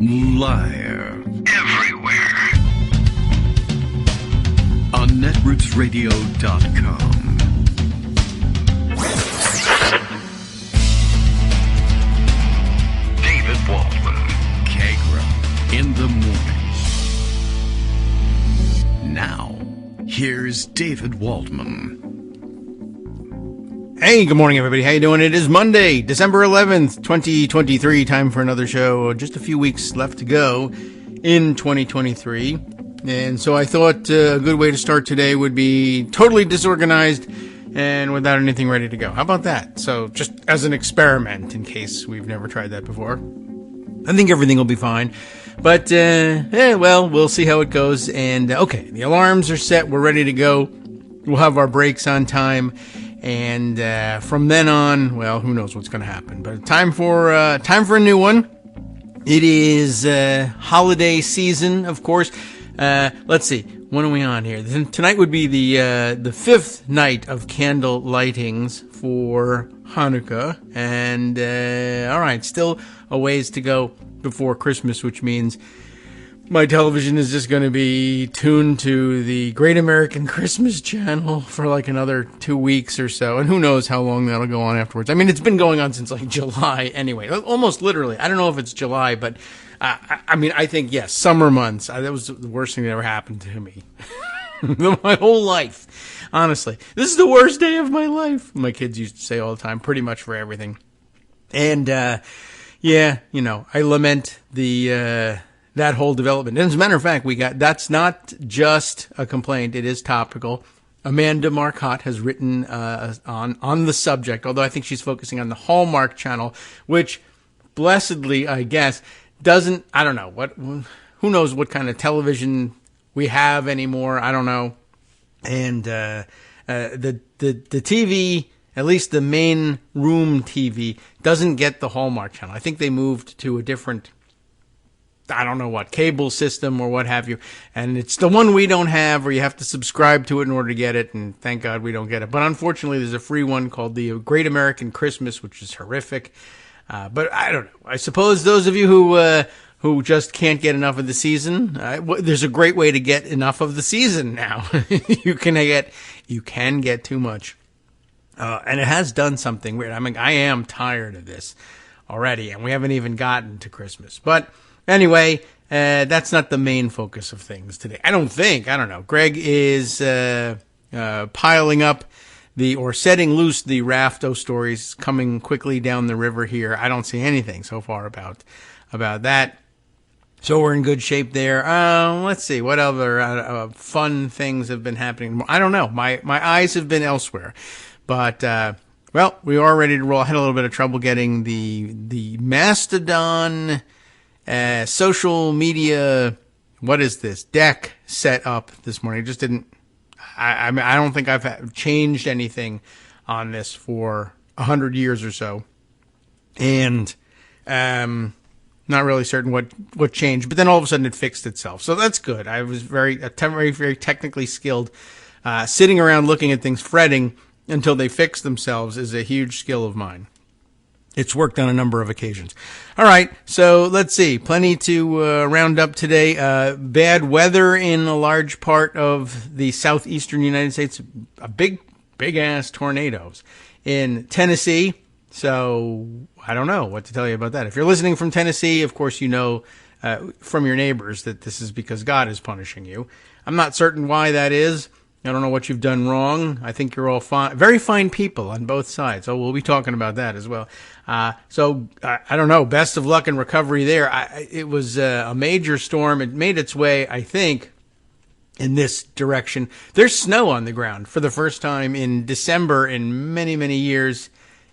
Live. Everywhere. On netrootsradio.com. David Waldman. Kagro. In the morning. Now, here's David Waldman. Hey, good morning, everybody. How you doing? It is Monday, December 11th, 2023. Time for another show. Just a few weeks left to go in 2023. And so I thought a good way to start today would be totally disorganized and without anything ready to go. How about that? So just as an experiment, in case we've never tried that before. I think everything will be fine. But, well, we'll see how it goes. And, okay, the alarms are set. We're ready to go. We'll have our breaks on time. And from then on, well, who knows what's going to happen. But time for a new one. It is holiday season, of course. Let's see. When are we on here? Tonight would be the fifth night of candle lightings for Hanukkah. And, all right, still a ways to go before Christmas, which means my television is just going to be tuned to the Great American Christmas Channel for like another 2 weeks or so. And who knows how long that'll go on afterwards. I mean, it's been going on since like July anyway. Almost literally. I don't know if it's July, but I mean, I think, yes, summer months. That was the worst thing that ever happened to me. My whole life. Honestly. This is the worst day of my life. My kids used to say all the time, pretty much for everything. And, yeah, you know, I lament that whole development. And as a matter of fact, that's not just a complaint. It is topical. Amanda Marcotte has written on the subject, although I think she's focusing on the Hallmark channel, which blessedly, I guess, doesn't, I don't know, who knows what kind of television we have anymore. I don't know. And the TV, at least the main room TV, doesn't get the Hallmark channel. I think they moved to a different, I don't know what, cable system or what have you. And it's the one we don't have, or you have to subscribe to it in order to get it. And thank God we don't get it. But unfortunately, there's a free one called the Great American Christmas, which is horrific. But I don't know. I suppose those of you who just can't get enough of the season, there's a great way to get enough of the season now. You can get too much. And it has done something weird. I mean, I am tired of this already, and we haven't even gotten to Christmas. But anyway, that's not the main focus of things today. I don't know. Greg is piling up or setting loose the rafto stories coming quickly down the river here. I don't see anything so far about that. So we're in good shape there. Let's see. What other fun things have been happening? I don't know. My eyes have been elsewhere. But, well, we are ready to roll. I had a little bit of trouble getting the Mastodon social media, what is this, deck set up this morning. It just didn't, I mean, I don't think I've changed anything on this for 100 years or so. And, not really certain what changed, but then all of a sudden it fixed itself. So that's good. I was very technically skilled. Sitting around looking at things, fretting until they fix themselves is a huge skill of mine. It's worked on a number of occasions. All right, so let's see. Plenty to round up today. Bad weather in a large part of the southeastern United States. A big-ass tornadoes in Tennessee. So I don't know what to tell you about that. If you're listening from Tennessee, of course you know from your neighbors that this is because God is punishing you. I'm not certain why that is. I don't know what you've done wrong. I think you're all fine, very fine people on both sides. So we'll be talking about that as well. So I don't know. Best of luck and recovery there. It was a major storm. It made its way, I think, in this direction. There's snow on the ground for the first time in December in many, many years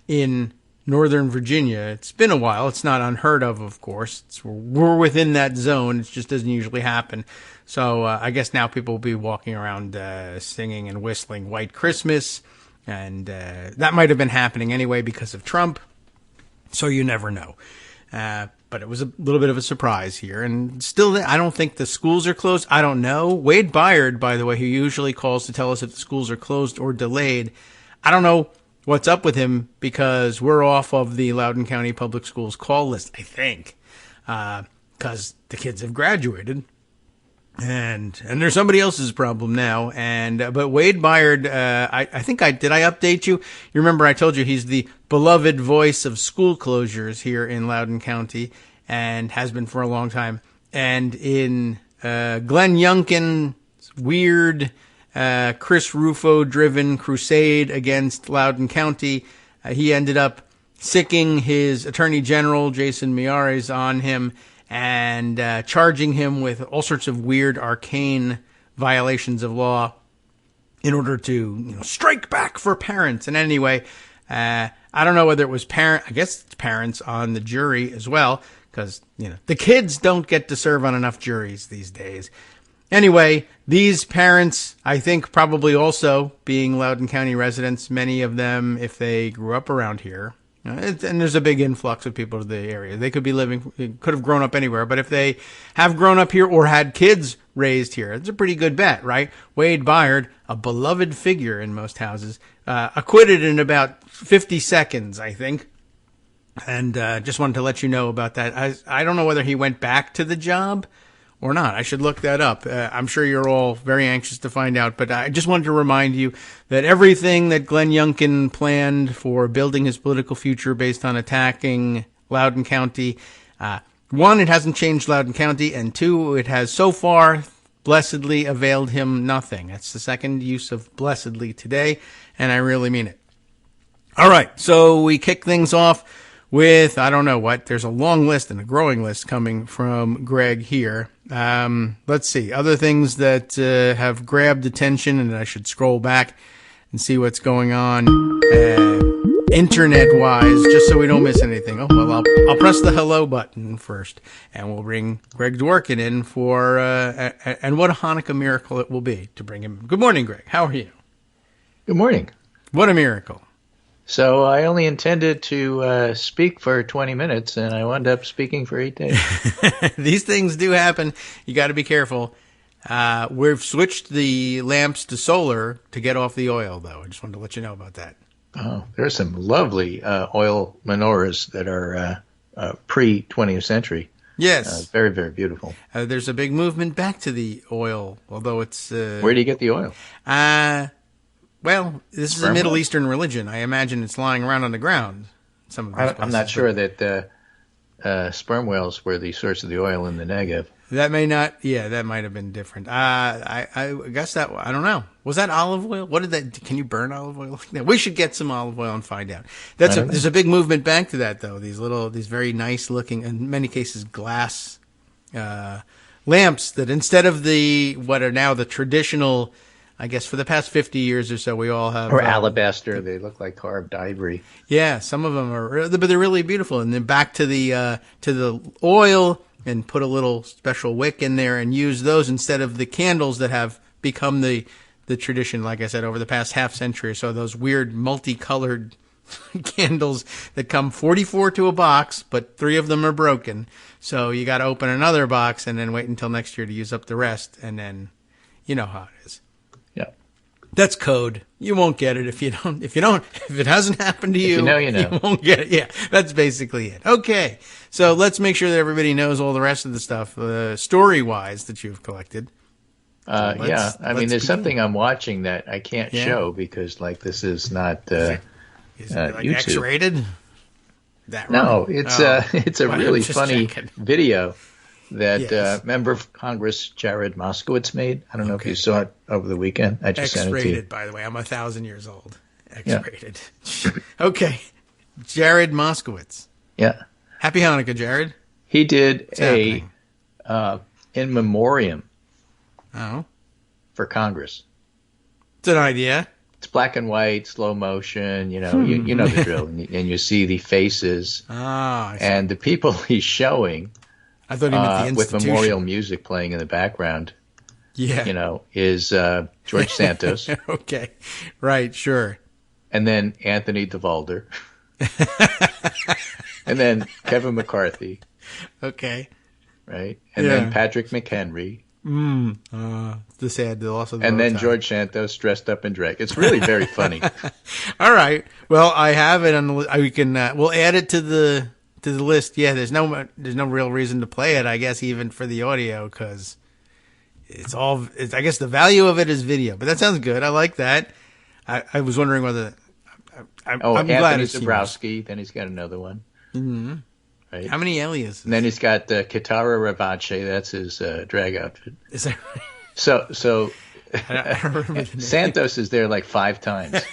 in Northern Virginia. It's been a while. It's not unheard of course. We're within that zone. It just doesn't usually happen. So I guess now people will be walking around singing and whistling White Christmas. And that might have been happening anyway because of Trump. So you never know. But it was a little bit of a surprise here. And still, I don't think the schools are closed. I don't know. Wade Byard, by the way, who usually calls to tell us if the schools are closed or delayed, I don't know what's up with him because we're off of the Loudoun County Public Schools call list, I think. because the kids have graduated. And there's somebody else's problem now. But Wade Byard, I think did I update you? You remember I told you he's the beloved voice of school closures here in Loudoun County and has been for a long time. And in Glenn Youngkin's weird Chris Rufo-driven crusade against Loudoun County, he ended up sicking his Attorney General, Jason Miyares, on him and charging him with all sorts of weird, arcane violations of law in order to strike back for parents. And anyway, I don't know whether it was I guess it's parents on the jury as well, because the kids don't get to serve on enough juries these days. Anyway, these parents, I think, probably also being Loudoun County residents, many of them, if they grew up around here. And there's a big influx of people to the area. They could have grown up anywhere, but if they have grown up here or had kids raised here, it's a pretty good bet, right? Wade Byard, a beloved figure in most houses, acquitted in about 50 seconds, I think. And just wanted to let you know about that. I don't know whether he went back to the job or not. I should look that up. I'm sure you're all very anxious to find out, but I just wanted to remind you that everything that Glenn Youngkin planned for building his political future based on attacking Loudoun County, one, it hasn't changed Loudoun County, and two, it has so far blessedly availed him nothing. That's the second use of blessedly today, and I really mean it. All right, so we kick things off with, I don't know what, there's a long list and a growing list coming from Greg here. Let's see, other things that have grabbed attention, and I should scroll back and see what's going on internet-wise, just so we don't miss anything. Oh, well, I'll press the hello button first, and we'll bring Greg Dworkin in for, and what a Hanukkah miracle it will be to bring him. Good morning, Greg. How are you? Good morning. What a miracle. So I only intended to speak for 20 minutes, and I wound up speaking for 8 days. These things do happen. You got to be careful. We've switched the lamps to solar to get off the oil, though. I just wanted to let you know about that. Oh, there's some lovely oil menorahs that are pre-20th century. Yes. Very, very beautiful. There's a big movement back to the oil, although it's... Where do you get the oil? Well, this is a Middle Eastern religion. I imagine it's lying around on the ground. I'm not sure that sperm whales were the source of the oil in the Negev. That may not. Yeah, that might have been different. I guess that. I don't know. Was that olive oil? What did that? Can you burn olive oil like that? We should get some olive oil and find out. There's a big movement back to that, though. These very nice looking, in many cases, glass lamps that instead of what are now the traditional. I guess for the past 50 years or so, we all have... Or alabaster. They look like carved ivory. Yeah, some of them are... But they're really beautiful. And then back to the oil and put a little special wick in there and use those instead of the candles that have become the tradition, like I said, over the past half century or so. Those weird multicolored candles that come 44 to a box, but 3 of them are broken. So you got to open another box and then wait until next year to use up the rest. And then you know how it is. That's code. You won't get it if it hasn't happened to you. You know. You won't get it. Yeah, that's basically it. Okay. So let's make sure that everybody knows all the rest of the stuff, story-wise, that you've collected. I mean, there's something I'm watching that I can't show because, this is not is it YouTube. X-rated? No, it's a really funny video that member of Congress Jared Moskowitz made. I don't know if you saw it over the weekend. I just sent it to you. X-rated, by the way. I'm 1,000 years old. X-rated. Yeah. Okay. Jared Moskowitz. Yeah. Happy Hanukkah, Jared. He did in memoriam for Congress. It's an idea. It's black and white, slow motion, you know the drill. And you see the faces and the people he's showing. I thought he meant the institution. With memorial music playing in the background. Yeah. Is George Santos. Okay. Right, sure. And then Anthony DeValder. And then Kevin McCarthy. Okay. Right? And then Patrick McHenry. The loss of the and then time. George Santos dressed up in drag. It's really very funny. All right. Well, I have it on the. We can. We'll add it to to the list. Yeah, there's no real reason to play it, I guess, even for the audio, because I guess the value of it is video. But that sounds good. I like that. I was wondering whether I'm Anthony glad it's Zabrowski. Then he's got another one. Mm-hmm. Right. How many aliases? And then he's got Kitara Ravache. That's his drag outfit. Is that right? So I don't remember the name. Santos is there like 5 times.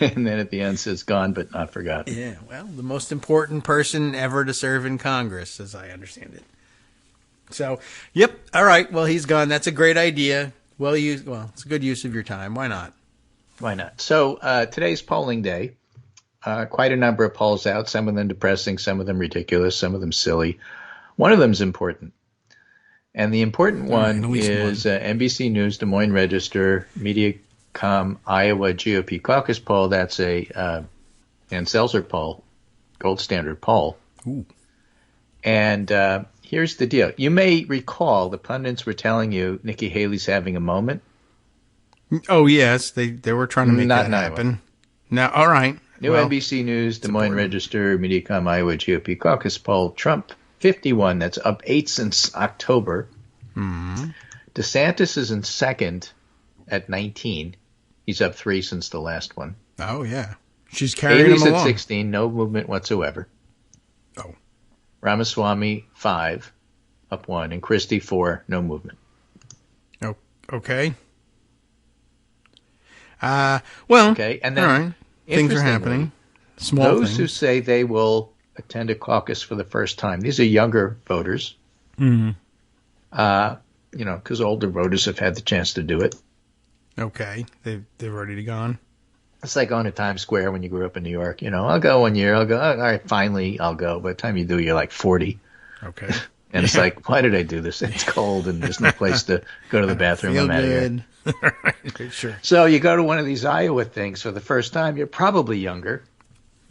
And then at the end says gone but not forgotten. Yeah, well, the most important person ever to serve in Congress, as I understand it. So, yep, all right, well, he's gone. That's a great idea. Well, it's a good use of your time. Why not? Why not? So today's polling day. Quite a number of polls out, some of them depressing, some of them ridiculous, some of them silly. One of them is important. And the important one is NBC News, Des Moines Register, Mediacom, Iowa GOP caucus poll. That's a Ann Selzer poll, gold standard poll. Ooh. And here's the deal. You may recall the pundits were telling you Nikki Haley's having a moment. Oh, yes. They were trying to make that happen. Now, all right. New NBC News, Des Moines Register, Mediacom, Iowa GOP caucus poll. Trump 51. That's up 8 since October. Mm-hmm. DeSantis is in second at 19. He's up 3 since the last one. Oh, yeah. She's carrying Haley's him along. at 16. No movement whatsoever. Oh. Ramaswamy 5, up 1. And Christie 4, no movement. Oh, okay. Well, okay. And then, all right. Things are happening. Those who say they will attend a caucus for the first time, these are younger voters. Mm-hmm. Because older voters have had the chance to do it. Okay. They've already gone. It's like going to Times Square when you grew up in New York. I'll go one year. I'll go. All right, finally, I'll go. By the time you do, you're like 40. Okay. And it's like, why did I do this? It's cold and there's no place to go to the bathroom. Feel I'm out good. of here. Okay, sure. So you go to one of these Iowa things for the first time. You're probably younger.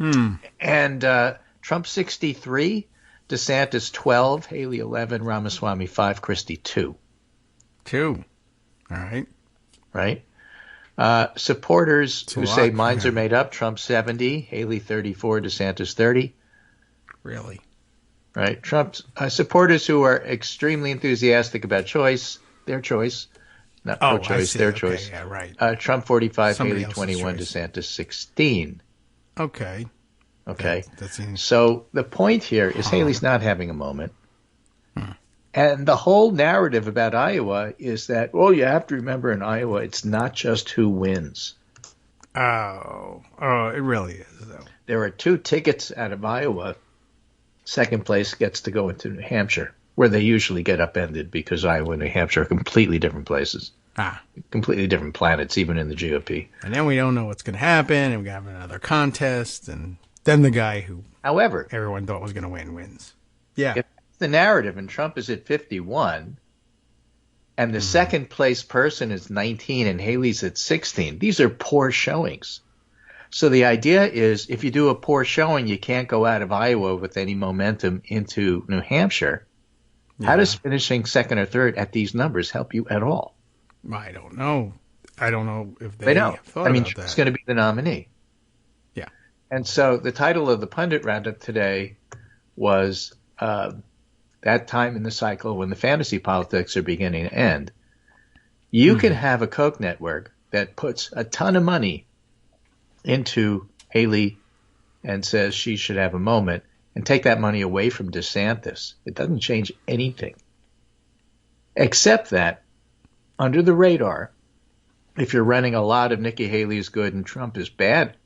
And Trump 63, DeSantis 12, Haley 11, Ramaswamy 5, Christie 2. 2. All right. Right? Supporters who say minds are made up, Trump 70, Haley 34, DeSantis 30. Really? Right. Trump's supporters who are extremely enthusiastic about choice, their choice. Not pro-choice, their choice. Yeah, right. Trump 45, Haley 21, DeSantis 16. Okay. Okay. That seems... So the point here is Haley's not having a moment. And the whole narrative about Iowa is that, you have to remember in Iowa, it's not just who wins. Oh, it really is, though. There are 2 tickets out of Iowa. Second place gets to go into New Hampshire, where they usually get upended because Iowa and New Hampshire are completely different places. Completely different planets, even in the GOP. And then we don't know what's going to happen, and we have another contest, and then the guy who everyone thought was going to win wins. Yeah. If the narrative, and Trump is at 51, and the second place person is 19 and Haley's at 16, these are poor showings. So the idea is if you do a poor showing, you can't go out of Iowa with any momentum into New Hampshire. Yeah. How does finishing second or third at these numbers help you at all? I don't know. I don't know if they don't. Trump's going to be the nominee. Yeah. And so the title of the pundit roundup today was that time in the cycle when the fantasy politics are beginning to end. You can have a Koch network that puts a ton of money into Haley and says she should have a moment and take that money away from DeSantis. It doesn't change anything. Except that under the radar, if you're running a lot of Nikki Haley is good and Trump is bad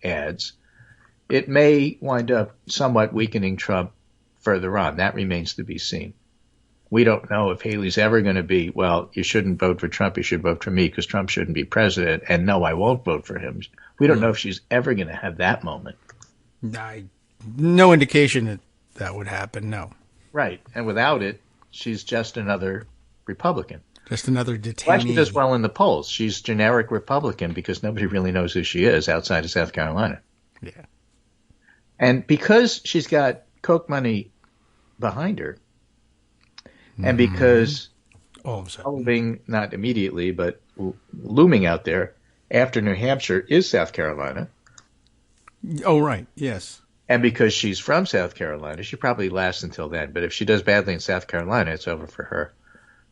ads, it may wind up somewhat weakening Trump further on. That remains to be seen. We don't know if Haley's ever going to be, you shouldn't vote for Trump, you should vote for me because Trump shouldn't be president, and no, I won't vote for him. We don't know if she's ever going to have that moment. No indication that would happen, no. Right, and without it, she's just another Republican. Just another detainee. Well, she does well in the polls. She's generic Republican because nobody really knows who she is outside of South Carolina. Yeah. And because she's got Koch money behind her, and because polling, not immediately, but looming out there after New Hampshire is South Carolina. Oh, right. Yes. And because she's from South Carolina, she probably lasts until then. But if she does badly in South Carolina, it's over for her.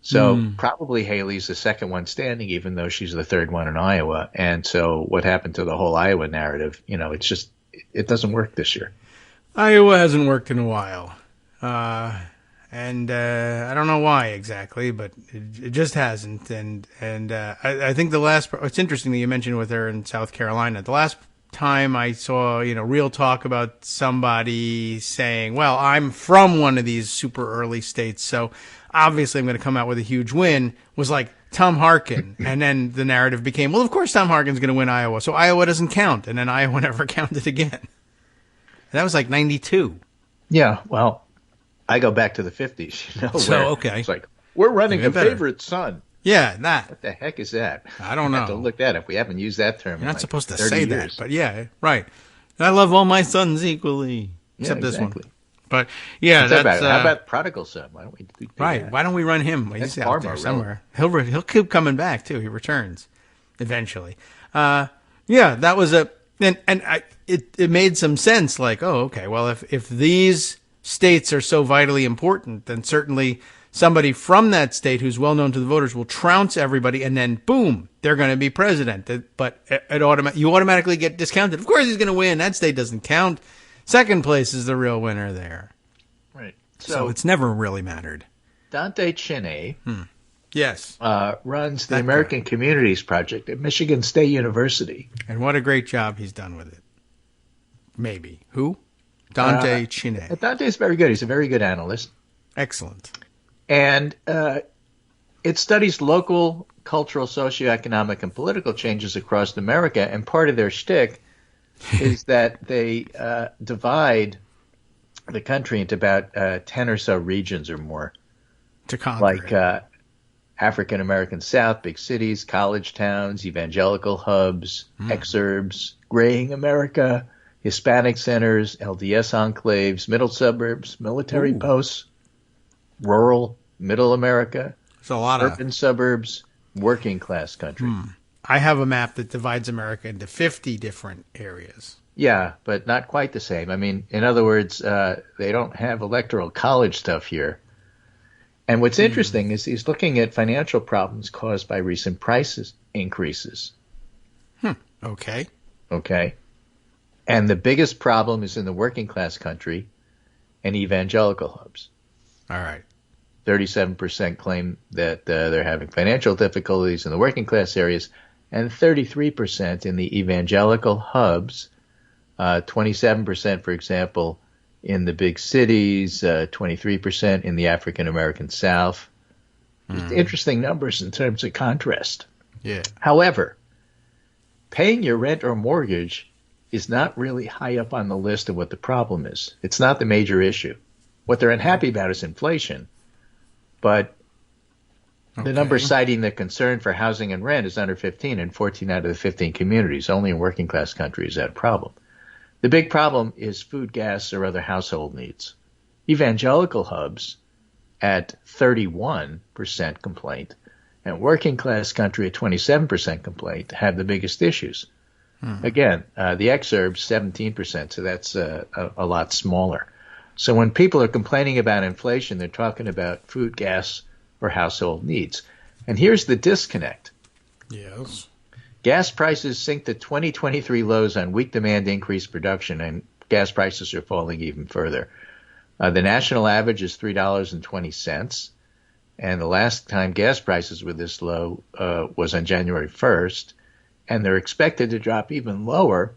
So probably Haley's the second one standing, even though she's the third one in Iowa. And so what happened to the whole Iowa narrative? It's just, it doesn't work this year. Iowa hasn't worked in a while. And I don't know why exactly, but it just hasn't. And I think it's interesting that you mentioned with her in South Carolina. The last time I saw, real talk about somebody saying, well, I'm from one of these super early states, so obviously I'm going to come out with a huge win, was like Tom Harkin. And then the narrative became, well, of course Tom Harkin's going to win Iowa, so Iowa doesn't count. And then Iowa never counted again. And that was like 92. Yeah, well, I go back to the 50s, So, okay. It's like, we're running a favorite son. Yeah, that. What the heck is that? I don't know. I have to look that up. We haven't used that term You're not supposed to 30 say years. that, but yeah, right. I love all my sons equally, except this one. But yeah, that's how about prodigal son? Why don't we do right? that? Why don't we run him? He's out there somewhere. He'll keep coming back too. He returns eventually. Yeah, that was it made some sense. Like, oh, okay. Well, if these states are so vitally important, then certainly somebody from that state who's well known to the voters will trounce everybody, and then boom, they're going to be president. But you automatically get discounted. Of course, he's going to win. That state doesn't count. Second place is the real winner there. Right. So it's never really mattered. Dante Chiney, yes, runs the American Communities Project at Michigan State University. And what a great job he's done with it. Maybe. Who? Dante Chiney. Dante's very good. He's a very good analyst. Excellent. And it studies local cultural, socioeconomic, and political changes across America. And part of their shtick is that they divide the country into about 10 or so regions or more. To conquer like African American South, big cities, college towns, evangelical hubs, exurbs, graying America, Hispanic centers, LDS enclaves, middle suburbs, military posts, rural, middle America, urban suburbs, working class country. I have a map that divides America into 50 different areas. Yeah, but not quite the same. I mean, in other words, they don't have electoral college stuff here. And what's interesting is he's looking at financial problems caused by recent prices increases. Okay. And the biggest problem is in the working class country and evangelical hubs. All right. 37% claim that they're having financial difficulties in the working class areas, and 33% in the evangelical hubs, 27%, for example, in the big cities, 23% in the African American South. Just interesting numbers in terms of contrast. Yeah. However, paying your rent or mortgage is not really high up on the list of what the problem is. It's not the major issue. What they're unhappy about is inflation. But the number citing the concern for housing and rent is under 15 in 14 out of the 15 communities. Only in working class countries is that a problem. The big problem is food, gas, or other household needs. Evangelical hubs at 31% complaint and working class country at 27% complaint have the biggest issues. Again, the exurbs 17%, so that's a lot smaller. So when people are complaining about inflation, they're talking about food, gas, or household needs. And here's the disconnect. Yes. Gas prices sink to 2023 lows on weak demand, increased production, and gas prices are falling even further. The national average is $3.20, and the last time gas prices were this low was on January 1st, and they're expected to drop even lower.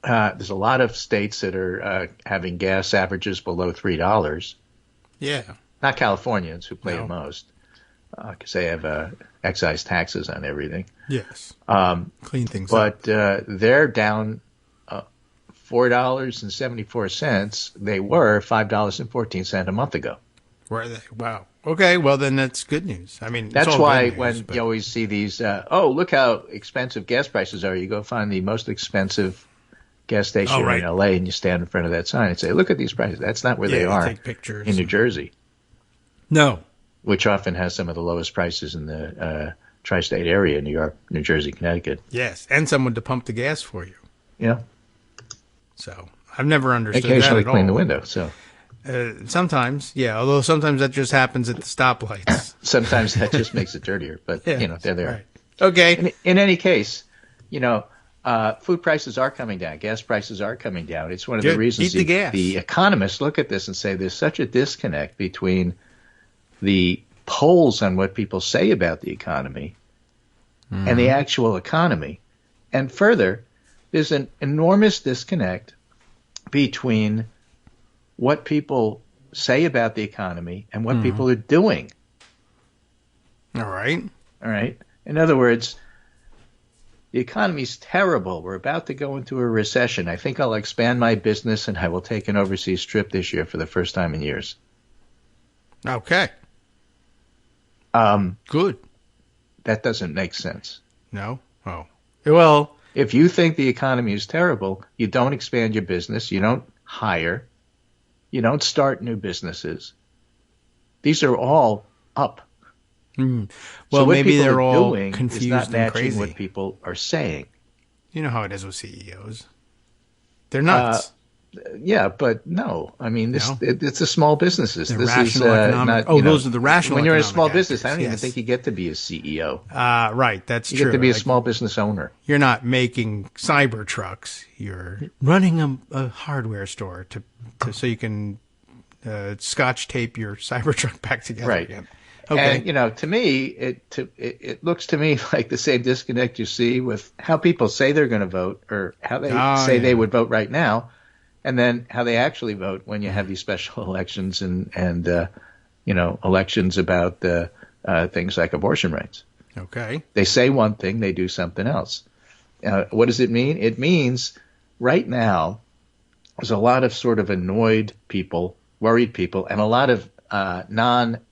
There's a lot of states that are having gas averages below $3. Yeah. Not Californians, who pay the most, because they have excise taxes on everything. Yes. Clean things up. But they're down $4.74. They were $5.14 a month ago. Were they? Wow. Okay, well, then that's good news. I mean, that's why when you always see these, look how expensive gas prices are, you go find the most expensive gas station in L.A. and you stand in front of that sign and say, look at these prices. That's not where they are take pictures. In New Jersey. No. Which often has some of the lowest prices in the tri-state area, New York, New Jersey, Connecticut. Yes, and someone to pump the gas for you. Yeah. So, I've never understood that at all. Occasionally clean the window, so. Sometimes, yeah, although sometimes that just happens at the stoplights. Sometimes that just makes it dirtier, but, yeah, they're there. Right. Okay. In any case, food prices are coming down. Gas prices are coming down. It's one of the reasons the economists look at this and say there's such a disconnect between the polls on what people say about the economy and the actual economy. And further, there's an enormous disconnect between what people say about the economy and what people are doing. All right. In other words, the economy's terrible. We're about to go into a recession. I think I'll expand my business and I will take an overseas trip this year for the first time in years. Okay. Good. That doesn't make sense. No? Oh. Well, if you think the economy is terrible, you don't expand your business, you don't hire, you don't start new businesses. These are all up. Well, so maybe they're all confused is not and matching crazy. What people are saying. You know how it is with CEOs. They're nuts. Yeah, but no. I mean, it's the small businesses. They're this rational is economic. Those are the rational. When you're in a small actors, business, I don't even think you get to be a CEO. Right, that's true. You get to be a small business owner. You're not making cyber trucks. You're running a hardware store so you can scotch tape your cyber truck back together again. Okay. And, to me, it looks to me like the same disconnect you see with how people say they're going to vote or how they say they would vote right now, and then how they actually vote when you have these special elections and elections about things like abortion rights. Okay. They say one thing, they do something else. What does it mean? It means right now there's a lot of sort of annoyed people, worried people, and a lot of non-activated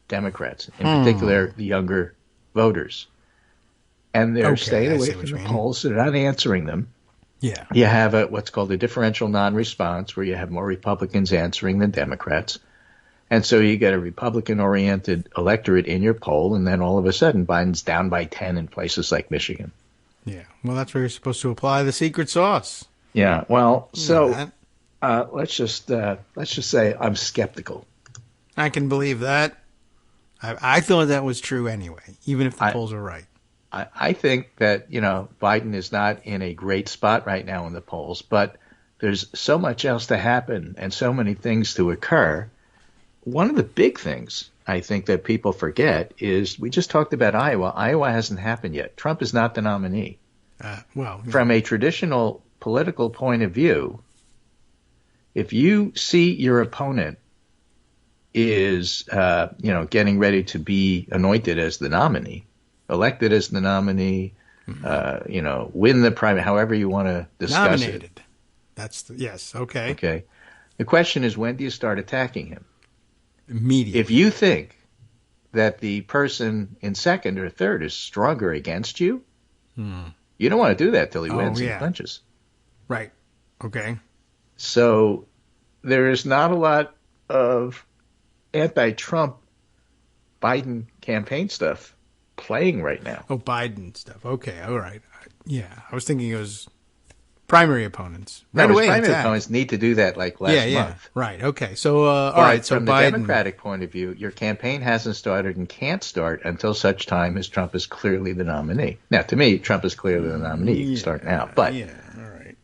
Democrats, in particular the younger voters. And they're staying away from the polls. They're not answering them. Yeah. You have what's called a differential non-response, where you have more Republicans answering than Democrats. And so you get a Republican-oriented electorate in your poll, and then all of a sudden Biden's down by 10 in places like Michigan. Yeah. Well, that's where you're supposed to apply the secret sauce. Yeah. Well, so let's just say I'm skeptical. I can believe that. I thought that was true anyway, even if the polls are right. I think that, Biden is not in a great spot right now in the polls, but there's so much else to happen and so many things to occur. One of the big things I think that people forget is we just talked about Iowa. Iowa hasn't happened yet. Trump is not the nominee. From a traditional political point of view, if you see your opponent is, getting ready to be anointed as the nominee, elected as the nominee, win the primary, however you want to discuss Nominated. Yes. Okay. Okay. The question is, when do you start attacking him? Immediately. If you think that the person in second or third is stronger against you, you don't want to do that till he wins and punches. Right. Okay. So there is not a lot of anti-Trump Biden campaign stuff playing right now. Oh, Biden stuff. Okay. All right. Yeah. I was thinking it was primary opponents. Primary opponents need to do that like last month. Right. Okay. So, all right. So from Biden, the Democratic point of view, your campaign hasn't started and can't start until such time as Trump is clearly the nominee. Now, to me, Trump is clearly the nominee. You can start now. But all right.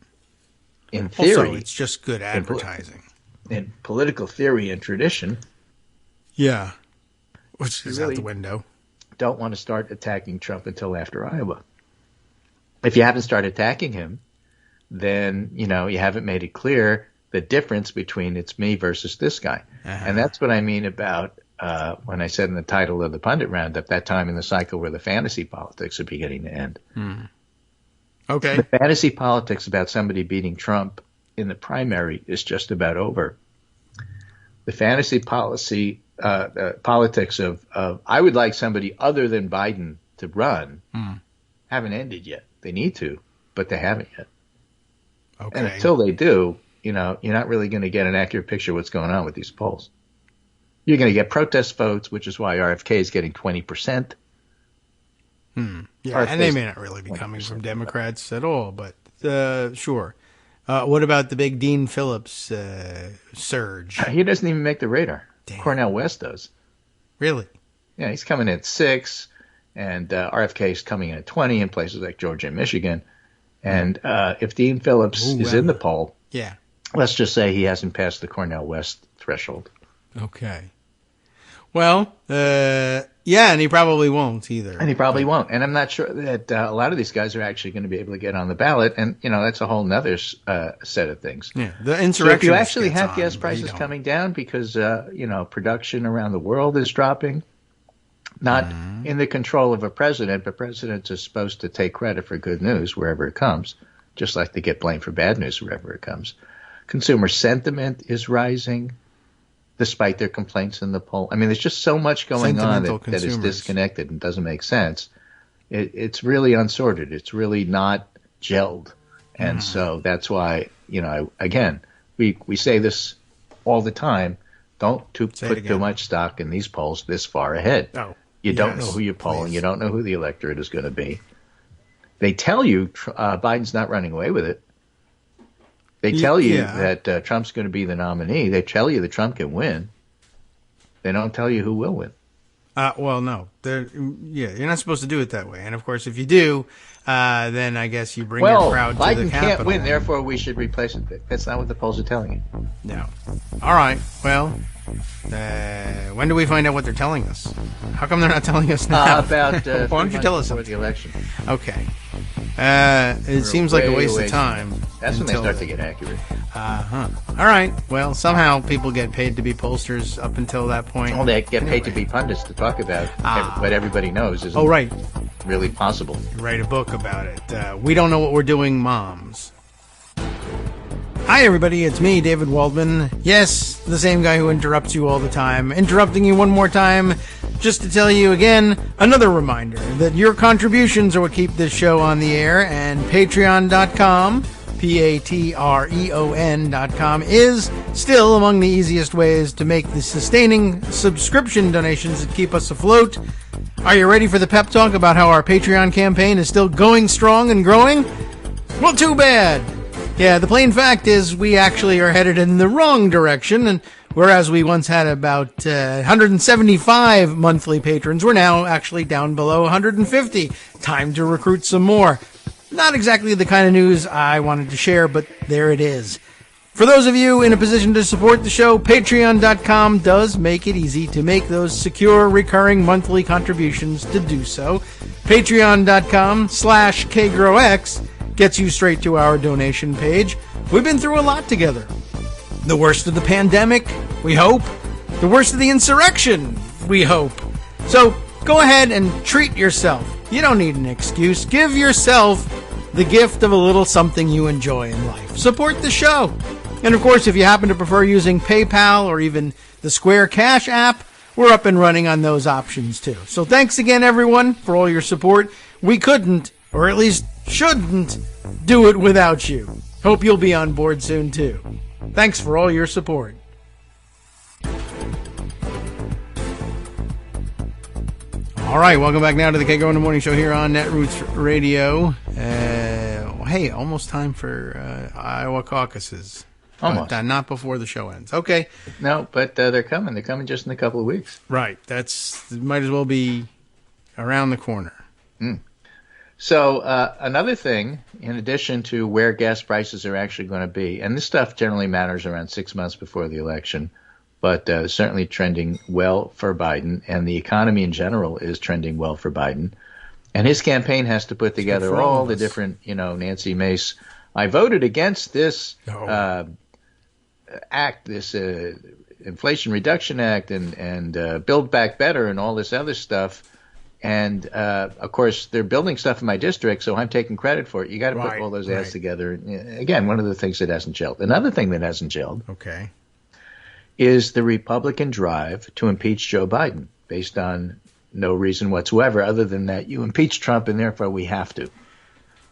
In theory, also, it's just good advertising. In political theory and tradition. Yeah. Which is out the window. Don't want to start attacking Trump until after Iowa. If you haven't started attacking him, then, you haven't made it clear the difference between it's me versus this guy. And that's what I mean about when I said in the title of the Pundit Roundup, that time in the cycle where the fantasy politics are beginning to end. Okay. The fantasy politics about somebody beating Trump in the primary is just about over. The fantasy politics of I would like somebody other than Biden to run haven't ended yet. They need to, but they haven't yet. Okay. And until they do, you're not really going to get an accurate picture of what's going on with these polls. You're going to get protest votes, which is why RFK is getting 20%. Yeah, and they may not really be coming from Democrats at all, but Sure. What about the big Dean Phillips surge? He doesn't even make the radar. Damn. Cornel West does. Really? Yeah, he's coming in at 6, and RFK is coming in at 20 in places like Georgia and Michigan. And if Dean Phillips is in the poll, yeah, let's just say he hasn't passed the Cornel West threshold. Okay. Well, yeah, and he probably won't either. And he probably won't. And I'm not sure that a lot of these guys are actually going to be able to get on the ballot. And, that's a whole nother set of things. Yeah, the insurrection. So if you actually have gas prices coming down because, production around the world is dropping, not in the control of a president, but presidents are supposed to take credit for good news wherever it comes, just like they get blamed for bad news wherever it comes. Consumer sentiment is rising, despite their complaints in the poll. I mean, there's just so much going on that is disconnected and doesn't make sense. It's really unsorted. It's really not gelled. And so that's why, again, we say this all the time. Don't put too much stock in these polls this far ahead. Oh, you don't know who you're polling. You don't know who the electorate is going to be. They tell you Biden's not running away with it. They tell you that Trump's going to be the nominee. They tell you that Trump can win. They don't tell you who will win. Well, no. You're not supposed to do it that way. And, of course, if you do, then I guess you bring your crowd to the Capitol. Biden can't win, therefore we should replace him. That's not what the polls are telling you. No. All right. Well, when do we find out what they're telling us? How come they're not telling us now? About why don't you tell us before the election. Okay. It seems like a waste of time. That's when they start to get accurate. All right. Well, somehow people get paid to be pollsters up until that point. Well, they get paid to be pundits to talk about what everybody knows isn't really possible. Write a book about it. We don't know what we're doing, moms. Hi, everybody. It's me, David Waldman. Yes, the same guy who interrupts you all the time. Interrupting you one more time just to tell you again, another reminder that your contributions are what keep this show on the air, and Patreon.com, Patreon.com, is still among the easiest ways to make the sustaining subscription donations that keep us afloat. Are you ready for the pep talk about how our Patreon campaign is still going strong and growing? Well, too bad. Yeah, the plain fact is we actually are headed in the wrong direction, and whereas we once had about 175 monthly patrons, we're now actually down below 150. Time to recruit some more. Not exactly the kind of news I wanted to share, but there it is. For those of you in a position to support the show, Patreon.com does make it easy to make those secure, recurring monthly contributions to do so. Patreon.com/KagroX gets you straight to our donation page. We've been through a lot together. The worst of the pandemic, we hope. The worst of the insurrection, we hope. So go ahead and treat yourself. You don't need an excuse. Give yourself the gift of a little something you enjoy in life. Support the show. And of course, if you happen to prefer using PayPal or even the Square Cash app, we're up and running on those options too. So thanks again, everyone, for all your support. We couldn't, or at least shouldn't, do it without you. Hope you'll be on board soon too. Thanks for all your support. All right, welcome back now to the Kagro in the Morning Show here on Netroots Radio. Hey, almost time for Iowa caucuses. Almost. But, not before the show ends. Okay. No, but they're coming. They're coming just in a couple of weeks. Right. Might as well be around the corner. So another thing, in addition to where gas prices are actually going to be, and this stuff generally matters around 6 months before the election, but certainly trending well for Biden, and the economy in general is trending well for Biden. And his campaign has to put together all the different, Nancy Mace. I voted against this act, this Inflation Reduction Act, and Build Back Better, and all this other stuff. And, of course, they're building stuff in my district, so I'm taking credit for it. You got to put all those ads together. Again, one of the things that hasn't gelled. Another thing that hasn't gelled is the Republican drive to impeach Joe Biden based on no reason whatsoever other than that you impeach Trump and therefore we have to.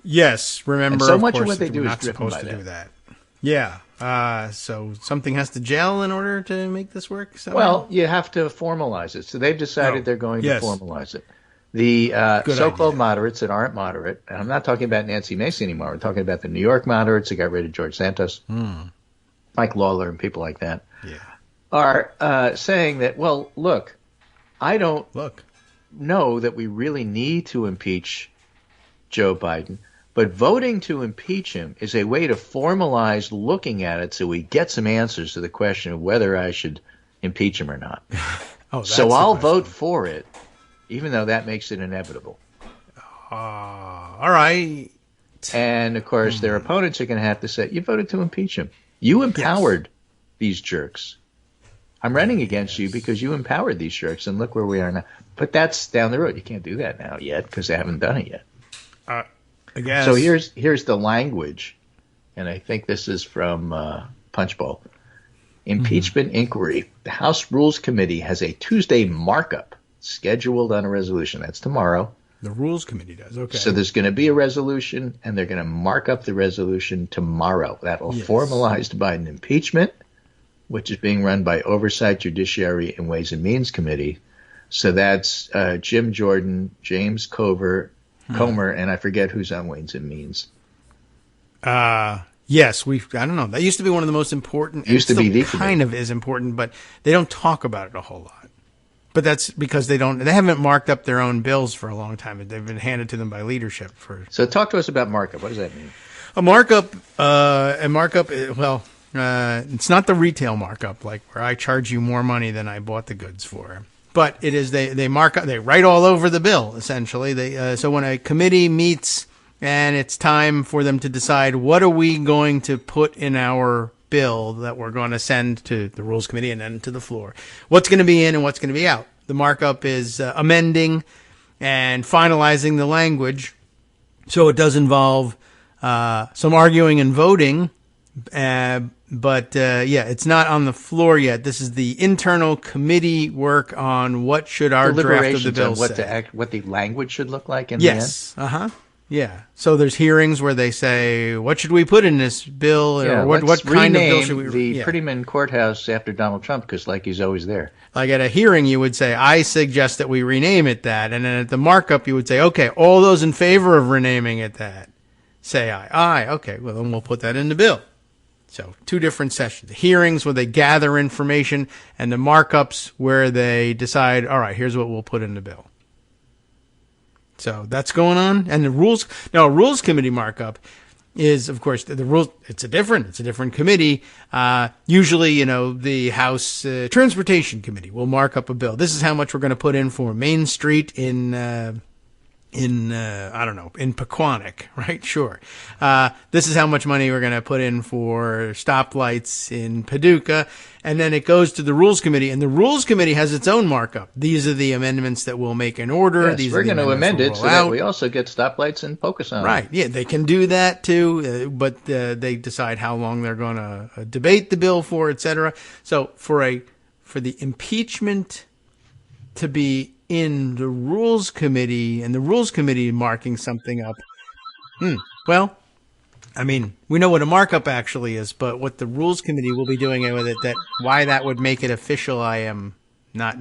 Yes, remember, and so of much course, of what they do we're is not driven supposed by to do that. Yeah. So something has to gel in order to make this work? Somehow? Well, you have to formalize it. So they've decided they're going to formalize it. The so-called idea. moderates that aren't moderate, and I'm not talking about Nancy Macy anymore. We're talking about the New York moderates that got rid of George Santos, Mike Lawler, and people like that, are saying that, well, look, I don't know that we really need to impeach Joe Biden, but voting to impeach him is a way to formalize looking at it so we get some answers to the question of whether I should impeach him or not. So I'll vote for it, even though that makes it inevitable. All right. And, of course, their opponents are going to have to say, you voted to impeach him. You empowered these jerks. I'm running against you because you empowered these jerks, and look where we are now. But that's down the road. You can't do that now yet because they haven't done it yet. I guess. So here's the language, and I think this is from Punchbowl. Impeachment inquiry. The House Rules Committee has a Tuesday markup scheduled on a resolution. That's tomorrow. The Rules Committee does. Okay. So there's going to be a resolution, and they're going to mark up the resolution tomorrow. That will formalize the Biden impeachment, which is being run by Oversight, Judiciary, and Ways and Means Committee. So that's Jim Jordan, James Comer, and I forget who's on Ways and Means. Yes, I don't know. That used to be one of the most important. Used to be the kind of is important, but they don't talk about it a whole lot. But that's because they haven't marked up their own bills for a long time. They've been handed to them by leadership for. So talk to us about markup. What does that mean? A markup, well, it's not the retail markup, like where I charge you more money than I bought the goods for. But it is they mark up, they write all over the bill essentially. So when a committee meets and it's time for them to decide what are we going to put in our bill that we're going to send to the Rules Committee and then to the floor, what's going to be in and what's going to be out. The markup is amending and finalizing the language, so it does involve some arguing and voting. But it's not on the floor yet. This is the internal committee work on what should our draft of the bill say. What the language should look like in the end? Yeah. So there's hearings where they say, what should we put in this bill? Or what kind of bill should we the Prettyman Courthouse after Donald Trump, because he's always there. Like at a hearing, you would say, I suggest that we rename it that. And then at the markup, you would say, okay, all those in favor of renaming it that, say aye. Aye. Okay. Well, then we'll put that in the bill. So 2 different sessions. The hearings where they gather information and the markups where they decide, all right, here's what we'll put in the bill. So that's going on. And the Rules Committee markup is, of course, the rules. It's a different committee. Usually, the House Transportation Committee will mark up a bill. This is how much we're going to put in for Main Street in Pequannock, right? Sure. This is how much money we're going to put in for stoplights in Paducah. And then it goes to the Rules Committee, and the Rules Committee has its own markup. These are the amendments that we'll make in order. Yes, we're going to amend it so that we also get stoplights in Pocatello. Right. Yeah, they can do that too, but they decide how long they're going to debate the bill for, et cetera. So for the impeachment to be in the Rules Committee and the Rules Committee marking something up, well, I mean, we know what a markup actually is, but what the Rules Committee will be doing with it, why that would make it official, I am not.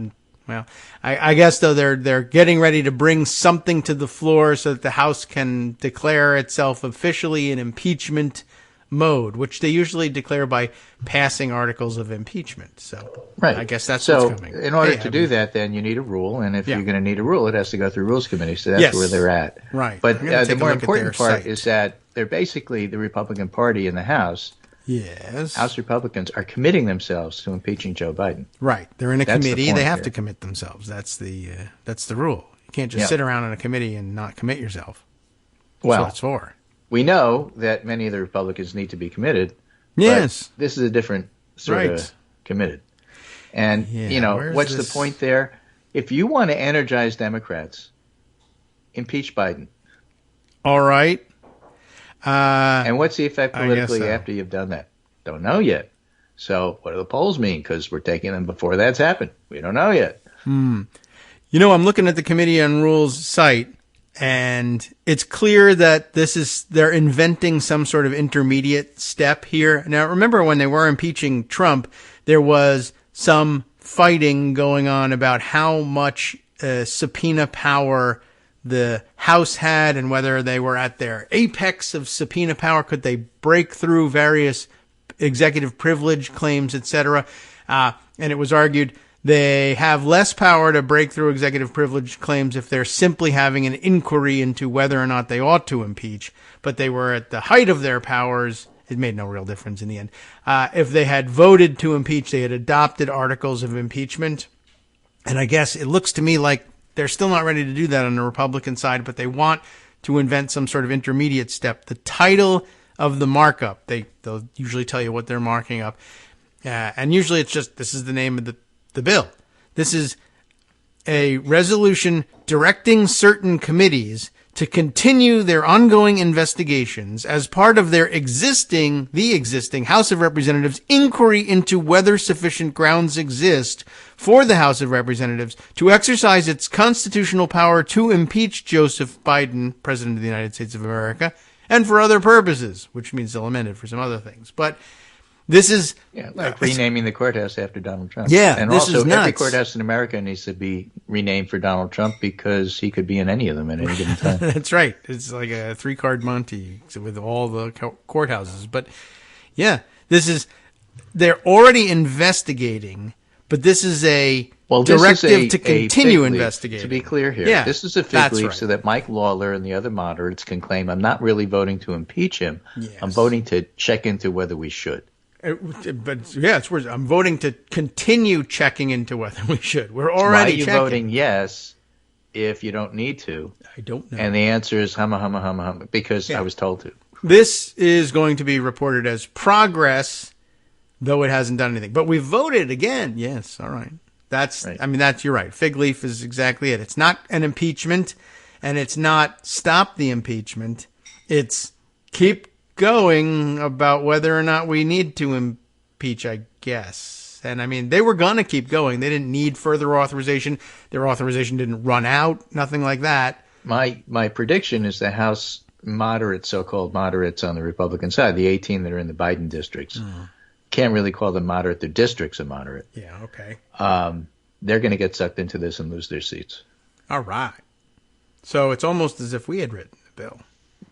Well, I guess though they're getting ready to bring something to the floor so that the House can declare itself officially in impeachment mode, which they usually declare by passing articles of impeachment. So I guess that's what's coming. In order to do that, then you need a rule, and if you're going to need a rule, it has to go through Rules Committee. So that's where they're at. Right. But the more important part is that they're basically the Republican Party in the House. Yes. House Republicans are committing themselves to impeaching Joe Biden. Right. They're in a committee. They have to commit themselves. That's the rule. You can't just sit around in a committee and not commit yourself. Well, that's what it's for. We know that many of the Republicans need to be committed. Yes. But this is a different sort of committed. And, what's the point there? If you want to energize Democrats, impeach Biden. All right. And what's the effect politically after you've done that? Don't know yet. So what do the polls mean? Because we're taking them before that's happened. We don't know yet. I'm looking at the Committee on Rules site, and it's clear that they're inventing some sort of intermediate step here. Now, remember when they were impeaching Trump, there was some fighting going on about how much subpoena power the House had and whether they were at their apex of subpoena power. Could they break through various executive privilege claims, etc.? And it was argued they have less power to break through executive privilege claims if they're simply having an inquiry into whether or not they ought to impeach. But they were at the height of their powers. It made no real difference in the end. If they had voted to impeach, they had adopted articles of impeachment. And I guess it looks to me like they're still not ready to do that on the Republican side, but they want to invent some sort of intermediate step. The title of the markup, they'll usually tell you what they're marking up. And usually it's just, this is the name of the bill. This is a resolution directing certain committees to continue their ongoing investigations as part of their existing House of Representatives inquiry into whether sufficient grounds exist for the House of Representatives to exercise its constitutional power to impeach Joseph Biden, President of the United States of America, and for other purposes, which means they'll amend it for some other things. But this is... Yeah, like renaming the courthouse after Donald Trump. Yeah, and this also is nuts. Every courthouse in America needs to be renamed for Donald Trump because he could be in any of them at any given time. That's right. It's like a 3-card Monty with all the courthouses. But yeah, they're already investigating, but this is a directive to continue investigating. To be clear here, this is a fig leaf so that Mike Lawler and the other moderates can claim, I'm not really voting to impeach him. Yes. I'm voting to check into whether we should. But yeah, it's worse. I'm voting to continue checking into whether we should. We're already checking. Why are you voting yes if you don't need to? I don't know. And the answer is hum, because I was told to. This is going to be reported as progress, though it hasn't done anything. But we voted again. Yes, all right. You're right. Fig leaf is exactly it. It's not an impeachment, and it's not stop the impeachment. It's keep going about whether or not we need to impeach, I guess. And I mean, they were going to keep going. They didn't need further authorization. Their authorization didn't run out, nothing like that. My prediction is the House moderates, so-called moderates on the Republican side, the 18 that are in the Biden districts, can't really call them moderate. Their districts are moderate. Yeah, okay. They're going to get sucked into this and lose their seats. All right. So it's almost as if we had written the bill.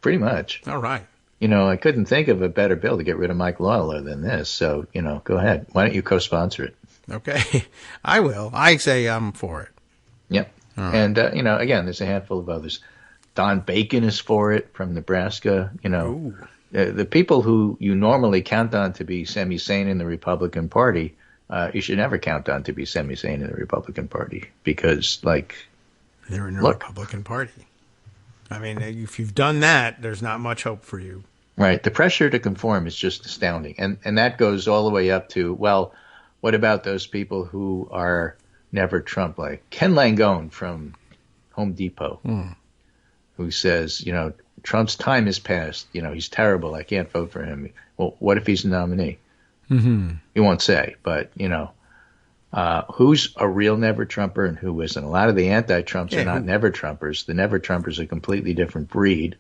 Pretty much. All right. I couldn't think of a better bill to get rid of Mike Lawler than this. So, go ahead. Why don't you co-sponsor it? Okay. I will. I say I'm for it. Yep. Right. And, again, there's a handful of others. Don Bacon is for it from Nebraska. The people who you normally count on to be semi-sane in the Republican Party, you should never count on to be semi-sane in the Republican Party because, they're in the Republican Party. I mean, if you've done that, there's not much hope for you. Right. The pressure to conform is just astounding. And that goes all the way up to, well, what about those people who are never Trump, like Ken Langone from Home Depot, who says, Trump's time has passed. He's terrible. I can't vote for him. Well, what if he's a nominee? Mm-hmm. He won't say, but, who's a real never-Trumper and who isn't? A lot of the anti-Trumps are not never-Trumpers. The never-Trumpers are a completely different breed.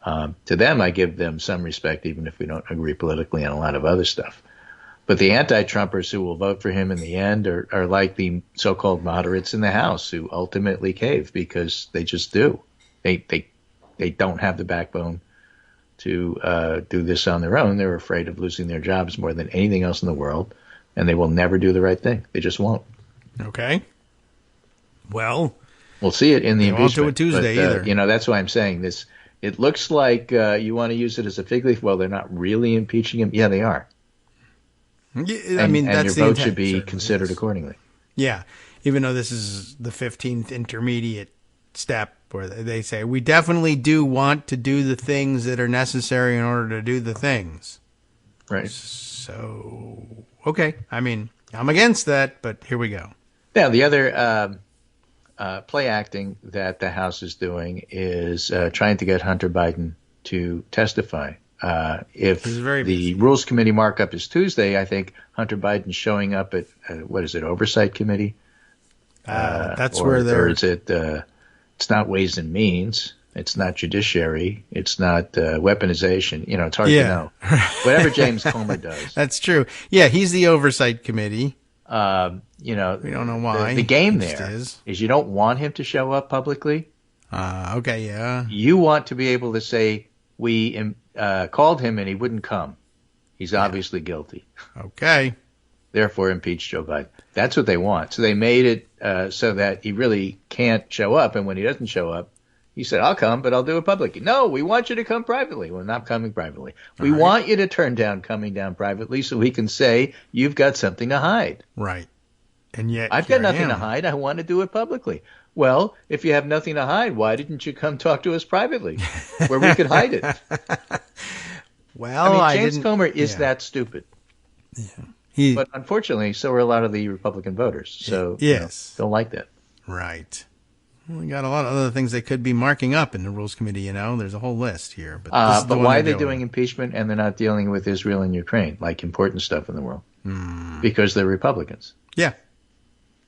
To them, I give them some respect, even if we don't agree politically on a lot of other stuff. But the anti-Trumpers who will vote for him in the end are like the so-called moderates in the House who ultimately cave because they just do. They don't have the backbone to do this on their own. They're afraid of losing their jobs more than anything else in the world. And they will never do the right thing. They just won't. Okay. Well, we'll see it in the impeachment. Won't do it Tuesday either. That's why I'm saying this. It looks like you want to use it as a fig leaf. Well, they're not really impeaching him. Yeah, they are. Yeah, and your vote should be considered accordingly. Yeah, even though this is the 15th intermediate step where they say we definitely do want to do the things that are necessary in order to do the things. Right. So, okay. I mean, I'm against that, but here we go. Now, the other play acting that the House is doing is trying to get Hunter Biden to testify. If the Rules Committee markup is Tuesday, I think Hunter Biden's showing up at, Oversight Committee? That's where they're... Or is it, it's not Ways and Means, it's not Judiciary, it's not Weaponization. It's hard to know. Whatever James Comer does. That's true. Yeah, he's the Oversight Committee. We don't know why. The game there is you don't want him to show up publicly. Okay, yeah. You want to be able to say, we called him and he wouldn't come. He's obviously guilty. Okay. Therefore, impeach Joe Biden. That's what they want. So they made it so that he really can't show up. And when he doesn't show up, he said, I'll come, but I'll do it publicly. No, we want you to come privately. We're not coming privately. We want you to turn down coming down privately so we can say you've got something to hide. Right. And yet I've got nothing to hide. I want to do it publicly. Well, if you have nothing to hide, why didn't you come talk to us privately where we could hide it? Well, James Comer is that stupid. Yeah. But unfortunately, so are a lot of the Republican voters. So don't like that. Right. Well, we got a lot of other things they could be marking up in the Rules Committee, There's a whole list here. But why are they doing impeachment and they're not dealing with Israel and Ukraine, like important stuff in the world? Because they're Republicans. Yeah.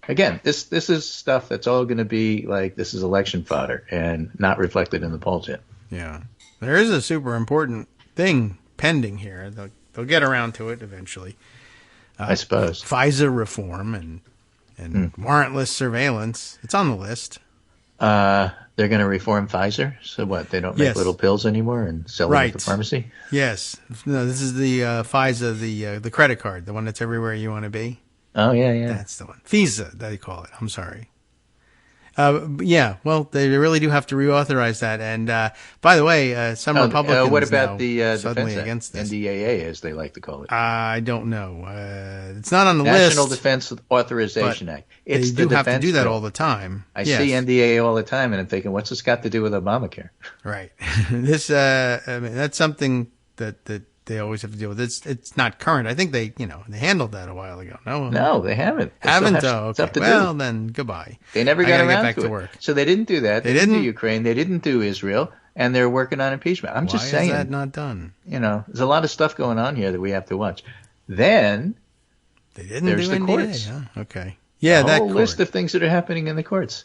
Again, this is stuff that's all going to be like this is election fodder and not reflected in the polls yet. Yeah. There is a super important thing pending here. They'll get around to it eventually. I suppose. FISA reform and warrantless surveillance. It's on the list. They're going to reform Pfizer? So what, they don't make little pills anymore and sell them at the pharmacy? Yes. No, this is the FISA, the credit card, the one that's everywhere you want to be. Oh, yeah. That's the one. Visa, they call it. I'm sorry. Well, they really do have to reauthorize that. And by the way, some Republicans what about the suddenly defense against this. NDAA, as they like to call it? I don't know. It's not on the National list. Defense Authorization Act. They do have to do that all the time. I see NDAA all the time, and I'm thinking, what's this got to do with Obamacare? Right. This, that's something that they always have to deal with. It's not current. I think they handled that a while ago. No, they haven't. Okay. Well, then goodbye. They never got around back to work. So they didn't do that. They didn't do Ukraine. They didn't do Israel, and they're working on impeachment. I'm just saying. Why is that not done? There's a lot of stuff going on here that we have to watch. Then there's the courts. Huh? Okay. Yeah, that whole list of things that are happening in the courts.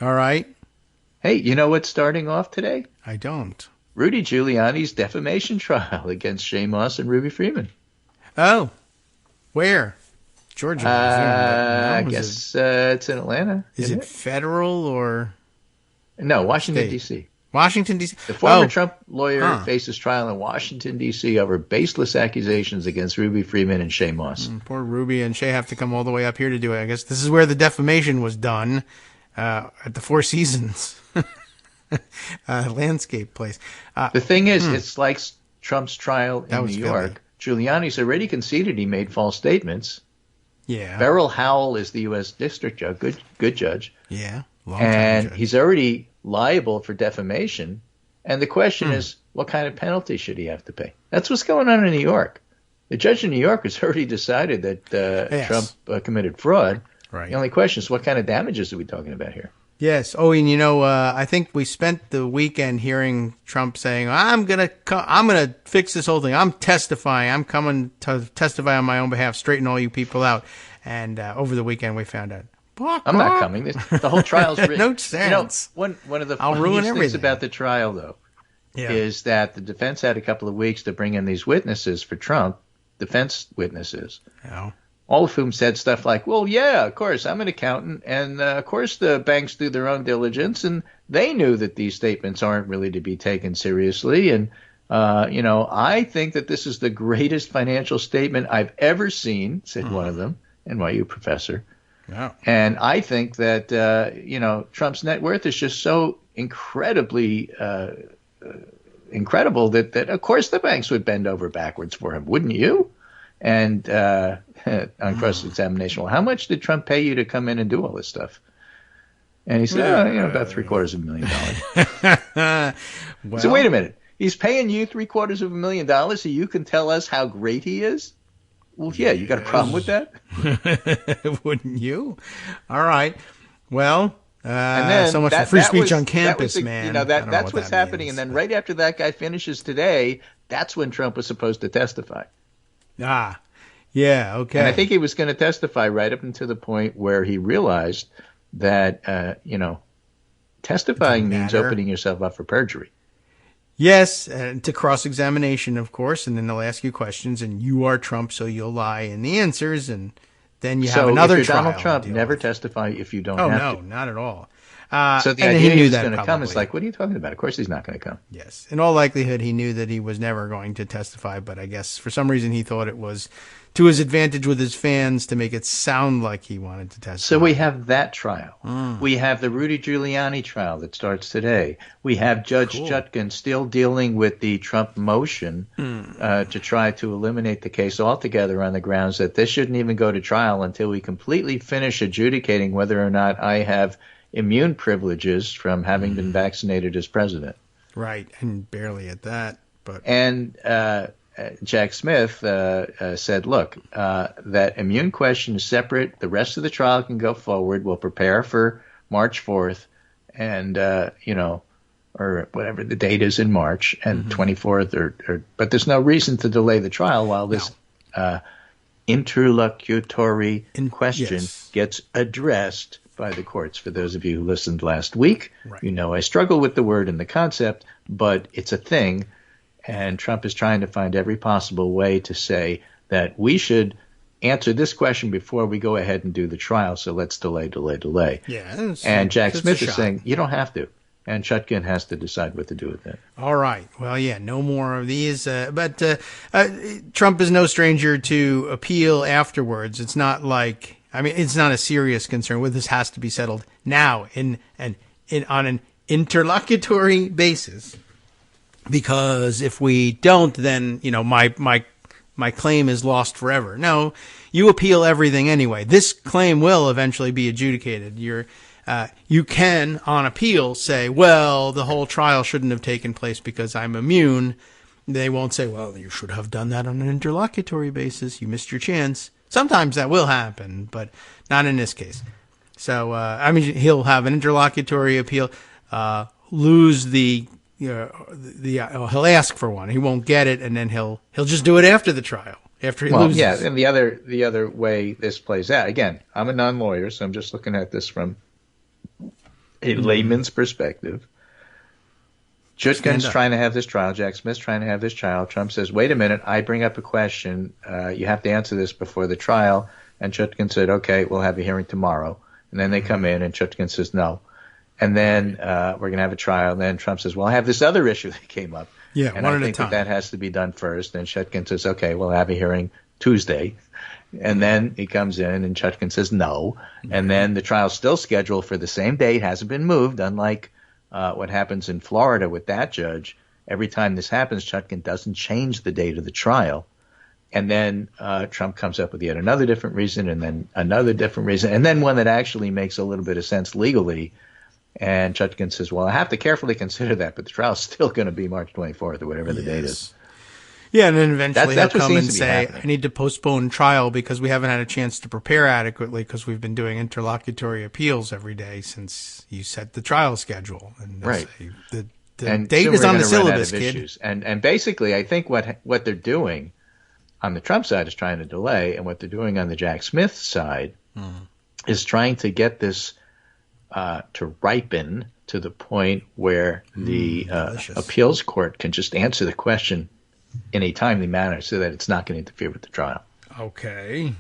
All right. Hey, you know what's starting off today? I don't. Rudy Giuliani's defamation trial against Shay Moss and Ruby Freeman. Oh, where? Georgia. I guess it's in Atlanta. Is it federal or? No, Washington, D.C. Washington, D.C. The former Trump lawyer faces trial in Washington, D.C. over baseless accusations against Ruby Freeman and Shay Moss. Poor Ruby and Shay have to come all the way up here to do it. I guess this is where the defamation was done at the Four Seasons. Landscape place. The thing is, it's like Trump's trial in New York. Giuliani's already conceded he made false statements. Yeah. Beryl Howell is the U.S. district judge, good judge. Yeah. And he's already liable for defamation. And the question is, what kind of penalty should he have to pay? That's what's going on in New York. The judge in New York has already decided that Trump committed fraud. Right. The only question is, what kind of damages are we talking about here? Yes. Oh, and I think we spent the weekend hearing Trump saying, I'm gonna fix this whole thing. I'm testifying. I'm coming to testify on my own behalf, straighten all you people out. And over the weekend, we found out. I'm not coming. The whole trial's written. No sense. One of the funniest things about the trial, though, is that the defense had a couple of weeks to bring in these witnesses for Trump, defense witnesses. Yeah. All of whom said stuff like, well, yeah, of course, I'm an accountant, and of course the banks do their own diligence, and they knew that these statements aren't really to be taken seriously, and, I think that this is the greatest financial statement I've ever seen, said one of them, NYU professor. Wow. And I think that, Trump's net worth is just so incredibly incredible that, of course, the banks would bend over backwards for him, wouldn't you? And on cross-examination, well, how much did Trump pay you to come in and do all this stuff? And he said, about $750,000. So wait a minute. He's paying you $750,000 so you can tell us how great he is? Well, yeah, you got a problem with that? Wouldn't you? All right. Well, and then so much for free speech on campus, man. That's what's happening. Means, and then right after that guy finishes today, that's when Trump was supposed to testify. Ah, yeah, okay. And I think he was going to testify right up until the point where he realized that, testifying means opening yourself up for perjury. Yes, and to cross-examination, of course, and then they'll ask you questions, and you are Trump, so you'll lie in the answers, and then you have another trial. Donald Trump, never testify if you don't have to. Oh, no, not at all. So the idea he was going to come is like, what are you talking about? Of course he's not going to come. Yes. In all likelihood, he knew that he was never going to testify, but I guess for some reason he thought it was to his advantage with his fans to make it sound like he wanted to testify. So we have that trial. We have the Rudy Giuliani trial that starts today. We have Judge Chutkan still dealing with the Trump motion to try to eliminate the case altogether on the grounds that this shouldn't even go to trial until we completely finish adjudicating whether or not I have immune privileges from having been vaccinated as president. Right, and barely at that. And Jack Smith said, look, that immune question is separate. The rest of the trial can go forward. We'll prepare for March 4th and, or whatever the date is in March, and 24th. But there's no reason to delay the trial while this interlocutory question gets addressed by the courts. For those of you who listened last week, you know I struggle with the word and the concept, but it's a thing, and Trump is trying to find every possible way to say that we should answer this question before we go ahead and do the trial, so let's delay. Yeah, and Jack Smith is saying, you don't have to, and Chutkan has to decide what to do with it. All right. Well, yeah, no more of these. But Trump is no stranger to appeal afterwards. It's not like, it's not a serious concern. Well, this has to be settled now on an interlocutory basis, because if we don't, then my claim is lost forever. No, you appeal everything anyway. This claim will eventually be adjudicated. You can, on appeal, say, well, the whole trial shouldn't have taken place because I'm immune. They won't say, well, you should have done that on an interlocutory basis. You missed your chance. Sometimes that will happen, but not in this case. So, he'll have an interlocutory appeal, lose he'll ask for one. He won't get it, and then he'll just do it after the trial, after he loses. Yeah, and the other way this plays out, again, I'm a non-lawyer, so I'm just looking at this from a layman's perspective. Chutkan's trying to have this trial. Jack Smith's trying to have this trial. Trump says, wait a minute, I bring up a question. You have to answer this before the trial. And Chutkan said, okay, we'll have a hearing tomorrow. And then they come in, and Chutkan says no. And then we're going to have a trial. And then Trump says, well, I have this other issue that came up. Yeah, and one I at a think time. that has to be done first. And Chutkan says, okay, we'll have a hearing Tuesday. And then he comes in, and Chutkan says no. And then the trial's still scheduled for the same date, hasn't been moved, unlike what happens in Florida with that judge. Every time this happens, Chutkan doesn't change the date of the trial. And then Trump comes up with yet another different reason, and then another different reason, and then one that actually makes a little bit of sense legally. And Chutkan says, well, I have to carefully consider that, but the trial's still going to be March 24th or whatever the date is. Yeah, and then eventually that's he'll come and say, I need to postpone trial because we haven't had a chance to prepare adequately because we've been doing interlocutory appeals every day since you set the trial schedule. And right. The date is on the syllabus, kid. Issues. And basically, I think what they're doing on the Trump side is trying to delay, and what they're doing on the Jack Smith side is trying to get this to ripen to the point where the appeals court can just answer the question in a timely manner so that it's not going to interfere with the trial. Okay.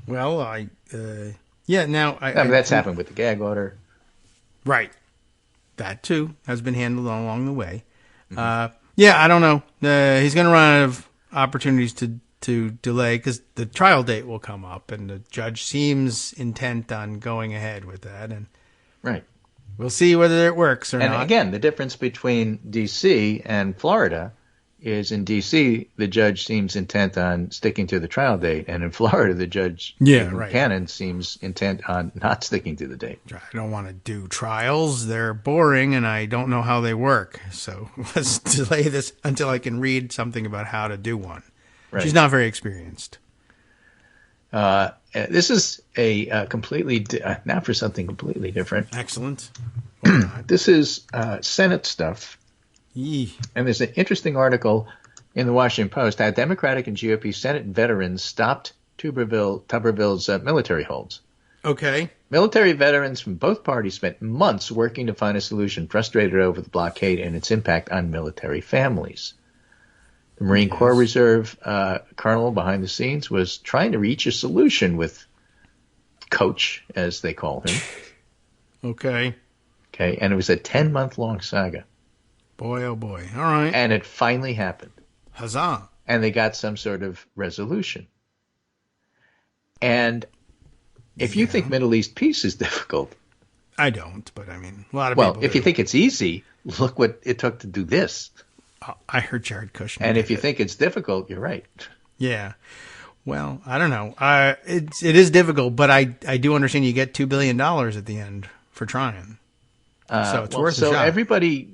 Well, that's happened with the gag order. Right. That, too, has been handled along the way. I don't know. He's going to run out of opportunities to delay because the trial date will come up, and the judge seems intent on going ahead with that. And right. We'll see whether it works or not. And again, the difference between D.C. and Florida is in D.C., the judge seems intent on sticking to the trial date, and in Florida, the judge, Cannon, seems intent on not sticking to the date. I don't want to do trials. They're boring, and I don't know how they work. So let's delay this until I can read something about how to do one. Right. She's not very experienced. This is a completely now for something completely different. Excellent. This is Senate stuff. Yee. And there's an interesting article in the Washington Post how Democratic and GOP Senate veterans stopped Tuberville's military holds. Okay. Military veterans from both parties spent months working to find a solution, frustrated over the blockade and its impact on military families. The Marine Corps Reserve colonel behind the scenes was trying to reach a solution with Coach, as they call him. Okay. Okay, and it was a 10-month-long saga. Boy, oh boy. All right. And it finally happened. Huzzah. And they got some sort of resolution. And if you think Middle East peace is difficult. I don't, but I mean, a lot of people if you think it's easy, look what it took to do this. I heard Jared Kushner. And if you think it's difficult, you're right. Yeah. Well, I don't know. It is difficult, but I do understand you get $2 billion at the end for trying. So it's worth a shot. So everybody,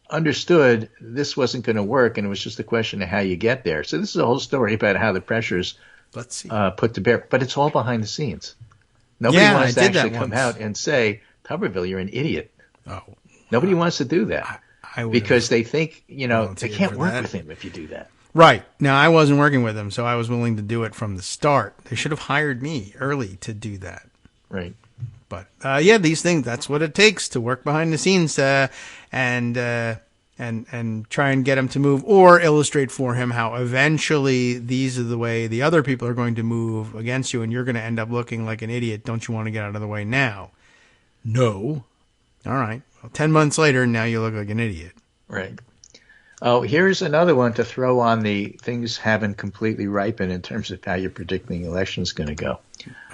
understood this wasn't going to work, and it was just a question of how you get there. So this is a whole story about how the pressures put to bear. But it's all behind the scenes. Nobody wants to actually come out and say, Tuberville, you're an idiot. Oh, Nobody wants to do that because they think, they can't work with him if you do that. Right. Now, I wasn't working with them, so I was willing to do it from the start. They should have hired me early to do that. Right. But, these things, that's what it takes to work behind the scenes and try and get him to move or illustrate for him how eventually these are the way the other people are going to move against you and you're going to end up looking like an idiot. Don't you want to get out of the way now? No. All right. Well, 10 months later, now you look like an idiot. Right. Oh, here's another one to throw on the things haven't completely ripened in terms of how you're predicting the election's going to go.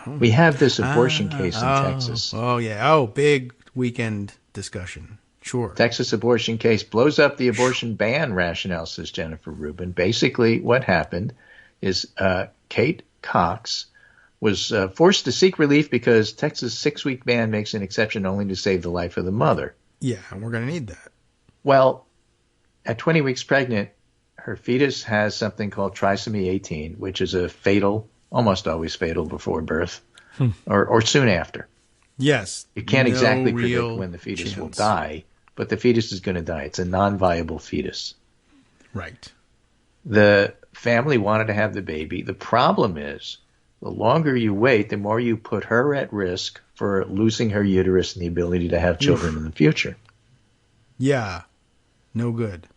We have this abortion case in Texas. Oh, yeah. Oh, big weekend discussion. Sure. Texas abortion case blows up the abortion ban rationale, says Jennifer Rubin. Basically, what happened is Kate Cox was forced to seek relief because Texas' 6-week ban makes an exception only to save the life of the mother. Yeah, and we're going to need that. Well, at 20 weeks pregnant, her fetus has something called trisomy 18, which is a fatal, almost always fatal before birth or soon after. Yes. You can't exactly predict when the fetus will die, but the fetus is going to die. It's a non-viable fetus. Right. The family wanted to have the baby. The problem is the longer you wait, the more you put her at risk for losing her uterus and the ability to have children in the future. Yeah. No good.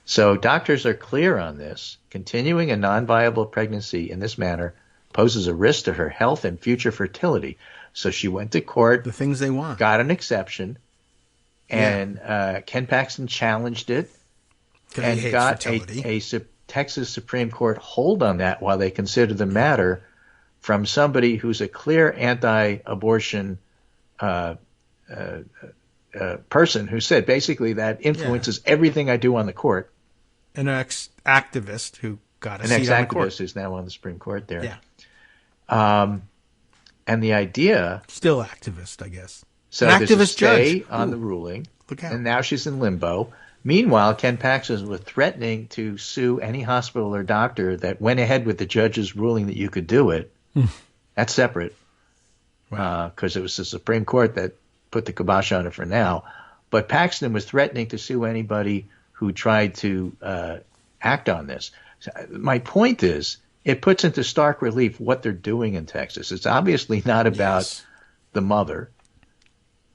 So doctors are clear on this. Continuing a non-viable pregnancy in this manner poses a risk to her health and future fertility. So she went to court. The things they want. Got an exception. And Ken Paxton challenged it and got a Texas Supreme Court hold on that while they consider the matter from somebody who's a clear anti-abortion person who said basically that influences everything I do on the court. An ex-activist who got a seat on the court. An ex-activist who's now on the Supreme Court there. Yeah. And the idea... Still activist, I guess. So there's a stay on the ruling, and now she's in limbo. Meanwhile, Ken Paxton was threatening to sue any hospital or doctor that went ahead with the judge's ruling that you could do it. That's separate, because it was the Supreme Court that put the kibosh on it for now. But Paxton was threatening to sue anybody who tried to act on this. So my point is, it puts into stark relief what they're doing in Texas. It's obviously not about the mother.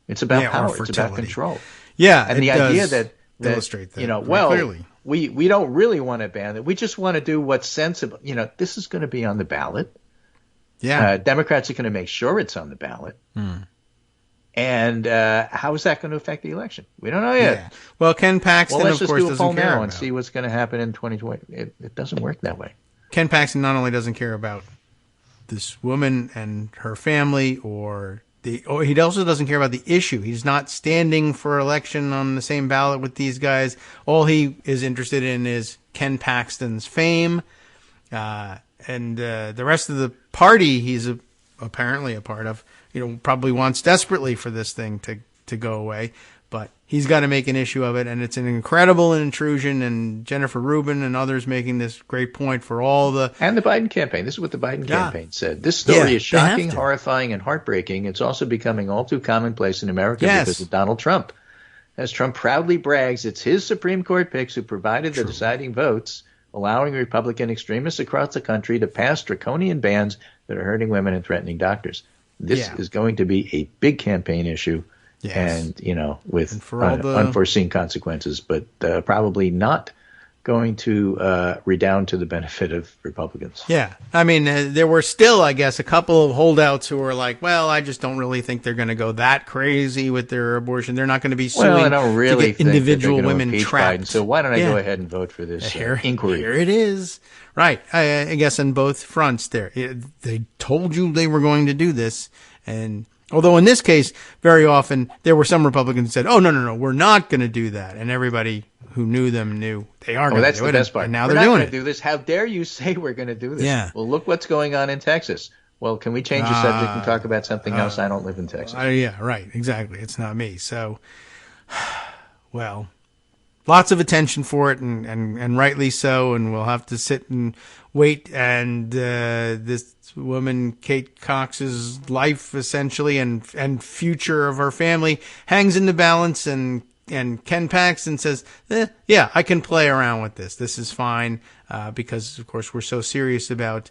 It's about power. It's about control. Yeah, and the idea that illustrate that clearly. we don't really want to ban it. We just want to do what's sensible. This is going to be on the ballot. Yeah, Democrats are going to make sure it's on the ballot. And how is that going to affect the election? We don't know yet. Yeah. Well, Ken Paxton, of course, doesn't care now and see what's going to happen in 2020. It doesn't work that way. Ken Paxton not only doesn't care about this woman and her family, he also doesn't care about the issue. He's not standing for election on the same ballot with these guys. All he is interested in is Ken Paxton's fame, and the rest of the party he's apparently a part of. Probably wants desperately for this thing to go away, but he's got to make an issue of it, and it's an incredible intrusion. And Jennifer Rubin and others making this great point for all the... And the Biden campaign. This is what the Biden campaign said. This story is shocking, horrifying, and heartbreaking. It's also becoming all too commonplace in America because of Donald Trump. As Trump proudly brags, it's his Supreme Court picks who provided the deciding votes, allowing Republican extremists across the country to pass draconian bans that are hurting women and threatening doctors. This is going to be a big campaign issue, and with unforeseen consequences, but probably not going to redound to the benefit of Republicans. Yeah. I mean, there were still, I guess, a couple of holdouts who were like, well, I just don't really think they're going to go that crazy with their abortion. They're not going to be suing I don't really to get individual women impeach trapped. Biden, so why don't I go ahead and vote for this inquiry? Here it is. Right. I guess on both fronts there. They told you they were going to do this. And although in this case, very often there were some Republicans who said, oh, no, we're not going to do that. And everybody who knew them knew they are going to do it. That's the best part. And now we're they're doing it. Do this. How dare you say we're going to do this? Yeah. Well, look what's going on in Texas. Well, can we change the subject and talk about something else? I don't live in Texas. Yeah, right. Exactly. It's not me. So, well, lots of attention for it, and rightly so. And we'll have to sit and wait. And this woman, Kate Cox's life, essentially, and future of her family hangs in the balance. And Ken Paxton says, yeah, I can play around with this. This is fine, because, of course, we're so serious about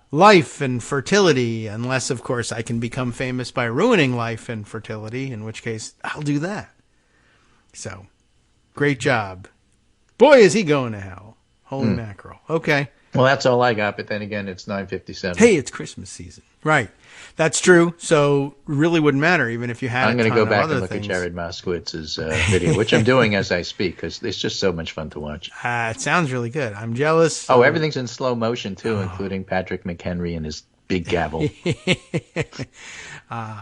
life and fertility, unless, of course, I can become famous by ruining life and fertility, in which case I'll do that. So, great job. Boy, is he going to hell. Holy mackerel. Okay. Well, that's all I got, but then again, it's 9:57. Hey, it's Christmas season. Right. That's true. So really wouldn't matter, even if you had I'm going to go back and look things. at Jared Moskowitz's video, which I'm doing as I speak, because it's just so much fun to watch. It sounds really good. I'm jealous. Oh, everything's in slow motion, too, including Patrick McHenry and his big gavel.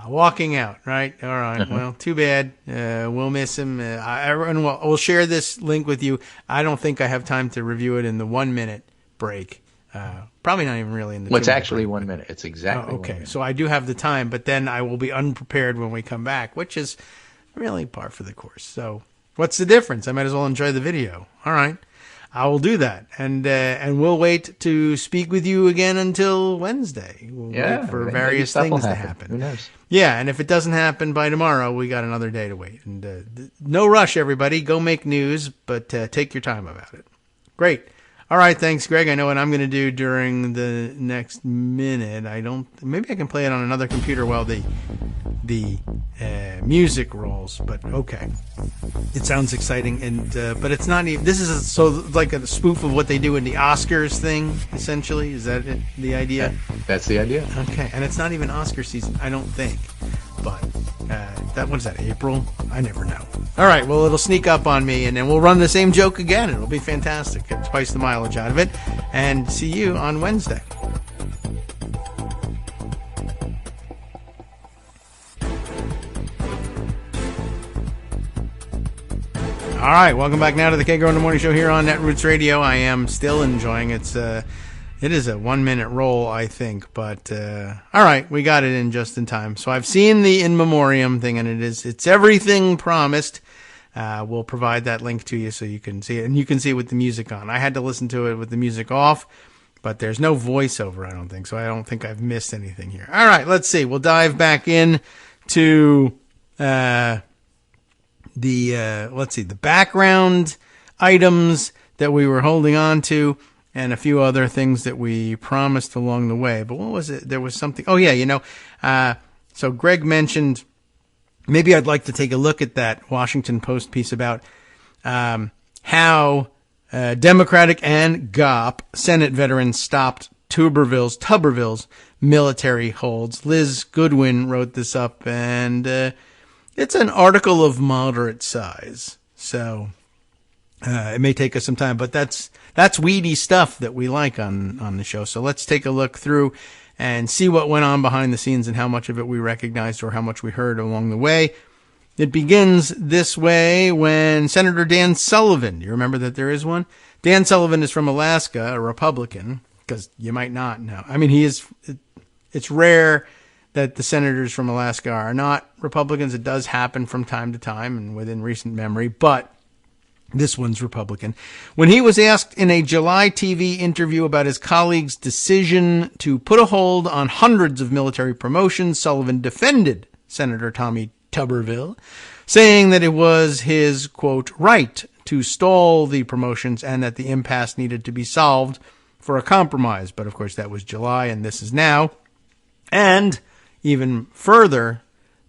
Walking out, right? All right. Well, too bad. We'll miss him. And we'll share this link with you. I don't think I have time to review it in the 1 minute break. Probably not even really in the. Well, it's actually 1 minute. It's exactly. Okay, 1 minute. So I do have the time, but then I will be unprepared when we come back, which is really par for the course. So what's the difference? I might as well enjoy the video. All right, I will do that, and we'll wait to speak with you again until Wednesday. We'll wait for various things to happen. Who knows? Yeah, and if it doesn't happen by tomorrow, we got another day to wait. And no rush, everybody. Go make news, but take your time about it. Great. All right, thanks, Greg. I know what I'm going to do during the next minute. Maybe I can play it on another computer while the music rolls, but okay. It sounds exciting, and but it's not even. This is like a spoof of what they do in the Oscars thing, essentially. Is that it, the idea? That's the idea. Okay, and it's not even Oscar season, I don't think. But what is that, April? I never know. All right, well, it'll sneak up on me, and then we'll run the same joke again. It'll be fantastic. Get twice the mileage out of it. And see you on Wednesday. All right, welcome back now to the Kagro in the Morning Show here on Netroots Radio. I am still enjoying it. It is a 1 minute roll, I think, but all right, we got it in just in time. So I've seen the in memoriam thing, and it's everything promised. We'll provide that link to you so you can see it, and you can see it with the music on. I had to listen to it with the music off, but there's no voiceover, I don't think, so I don't think I've missed anything here. All right, let's see. We'll dive back in to the background items that we were holding on to, and a few other things that we promised along the way. But what was it? There was something. Oh, yeah, so Greg mentioned maybe I'd like to take a look at that Washington Post piece about how Democratic and GOP Senate veterans stopped Tuberville's military holds. Liz Goodwin wrote this up, and it's an article of moderate size. So it may take us some time, but that's weedy stuff that we like on the show. So let's take a look through and see what went on behind the scenes and how much of it we recognized or how much we heard along the way. It begins this way when Senator Dan Sullivan, you remember that there is one? Dan Sullivan is from Alaska, a Republican, because you might not know. I mean, it's rare that the senators from Alaska are not Republicans. It does happen from time to time and within recent memory, but this one's Republican. When he was asked in a July TV interview about his colleague's decision to put a hold on hundreds of military promotions, Sullivan defended Senator Tommy Tuberville, saying that it was his, quote, right to stall the promotions and that the impasse needed to be solved for a compromise. But, of course, that was July and this is now. And even further,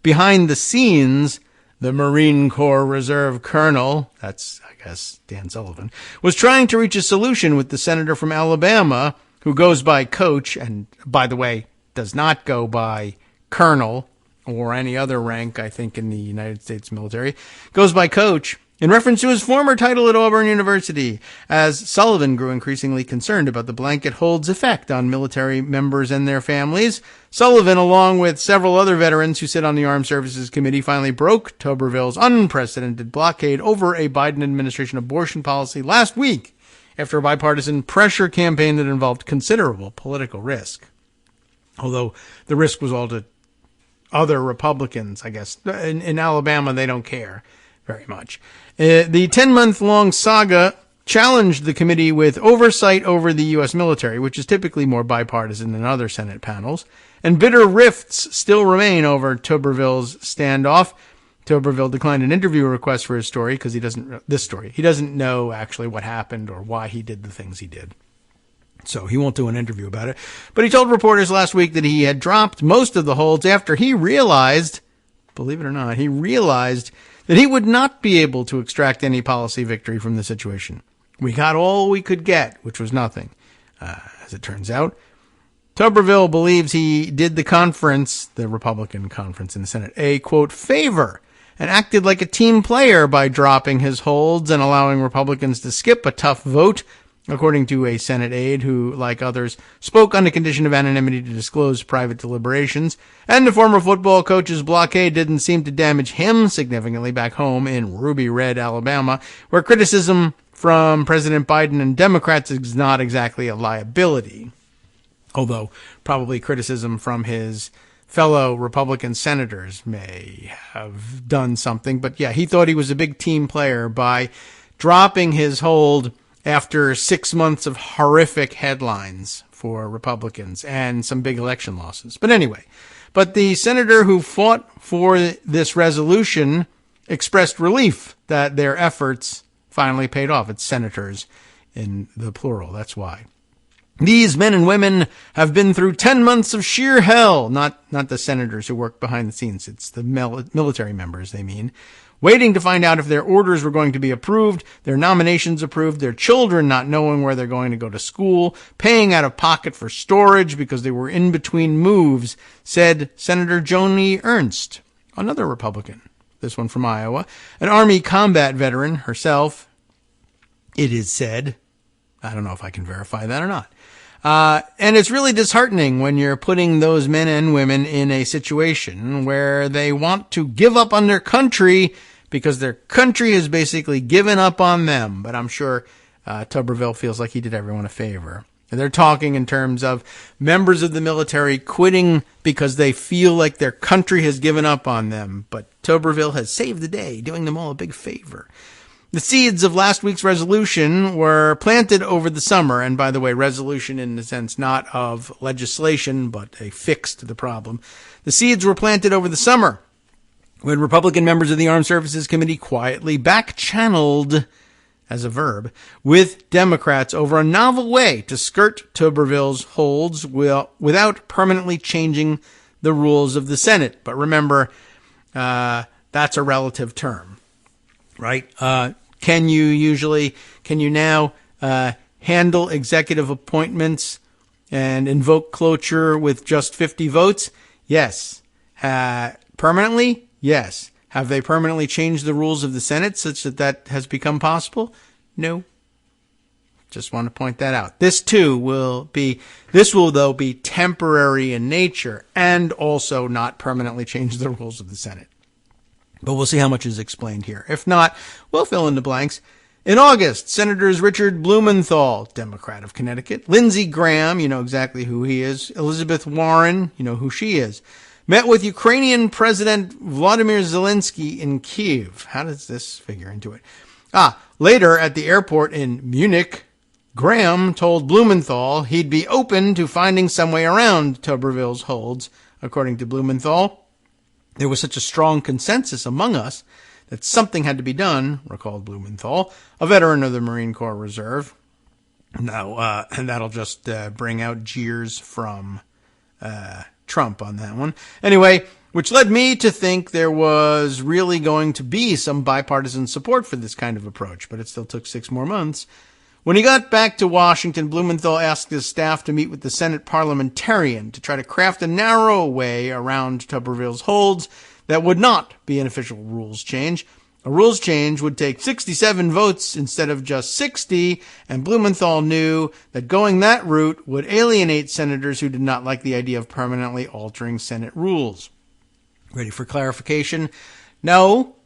behind the scenes, the Marine Corps Reserve Colonel, that's, I guess, Dan Sullivan, was trying to reach a solution with the senator from Alabama, who goes by Coach, and, by the way, does not go by Colonel or any other rank, I think, in the United States military, goes by Coach, in reference to his former title at Auburn University, as Sullivan grew increasingly concerned about the blanket hold's effect on military members and their families. Sullivan, along with several other veterans who sit on the Armed Services Committee, finally broke Tuberville's unprecedented blockade over a Biden administration abortion policy last week after a bipartisan pressure campaign that involved considerable political risk. Although the risk was all to other Republicans, I guess. In Alabama, they don't care very much. The 10-month-long saga challenged the committee with oversight over the U.S. military, which is typically more bipartisan than other Senate panels, and bitter rifts still remain over Tuberville's standoff. Tuberville declined an interview request for his story because he doesn't know actually what happened or why he did the things he did. So he won't do an interview about it. But he told reporters last week that he had dropped most of the holds after he realized, believe it or not, that he would not be able to extract any policy victory from the situation. We got all we could get, which was nothing, as it turns out. Tuberville believes he did the conference, the Republican conference in the Senate, a, quote, favor, and acted like a team player by dropping his holds and allowing Republicans to skip a tough vote, according to a Senate aide who, like others, spoke on the condition of anonymity to disclose private deliberations. And the former football coach's blockade didn't seem to damage him significantly back home in ruby red Alabama, where criticism from President Biden and Democrats is not exactly a liability. Although probably criticism from his fellow Republican senators may have done something. But yeah, he thought he was a big team player by dropping his hold after 6 months of horrific headlines for Republicans and some big election losses. But anyway, the senator who fought for this resolution expressed relief that their efforts finally paid off. It's senators in the plural, that's why. These men and women have been through 10 months of sheer hell, not the senators who work behind the scenes. It's the military members, they mean. Waiting to find out if their orders were going to be approved, their nominations approved, their children not knowing where they're going to go to school, paying out of pocket for storage because they were in between moves, said Senator Joni Ernst, another Republican, this one from Iowa, an Army combat veteran herself, it is said. I don't know if I can verify that or not. And it's really disheartening when you're putting those men and women in a situation where they want to give up on their country because their country has basically given up on them. But I'm sure Tuberville feels like he did everyone a favor. And they're talking in terms of members of the military quitting because they feel like their country has given up on them. But Tuberville has saved the day, doing them all a big favor. The seeds of last week's resolution were planted over the summer, and by the way, resolution in the sense not of legislation, but a fix to the problem. The seeds were planted over the summer when Republican members of the Armed Services Committee quietly back-channeled, as a verb, with Democrats over a novel way to skirt Tuberville's holds without permanently changing the rules of the Senate. But remember, that's a relative term. Right? Can you now handle executive appointments and invoke cloture with just 50 votes? Yes. Permanently? Yes. Have they permanently changed the rules of the Senate such that has become possible? No. Just want to point that out. This will though be temporary in nature and also not permanently change the rules of the Senate. But we'll see how much is explained here. If not, we'll fill in the blanks. In August, Senators Richard Blumenthal, Democrat of Connecticut, Lindsey Graham, you know exactly who he is, Elizabeth Warren, you know who she is, met with Ukrainian President Vladimir Zelensky in Kyiv. How does this figure into it? Later at the airport in Munich, Graham told Blumenthal he'd be open to finding some way around Tuberville's holds. According to Blumenthal, there was such a strong consensus among us that something had to be done, recalled Blumenthal, a veteran of the Marine Corps Reserve. Now, and that'll just bring out jeers from Trump on that one. Anyway, which led me to think there was really going to be some bipartisan support for this kind of approach, but it still took 6 more months. When he got back to Washington, Blumenthal asked his staff to meet with the Senate parliamentarian to try to craft a narrow way around Tuberville's holds that would not be an official rules change. A rules change would take 67 votes instead of just 60, and Blumenthal knew that going that route would alienate senators who did not like the idea of permanently altering Senate rules. Ready for clarification? No,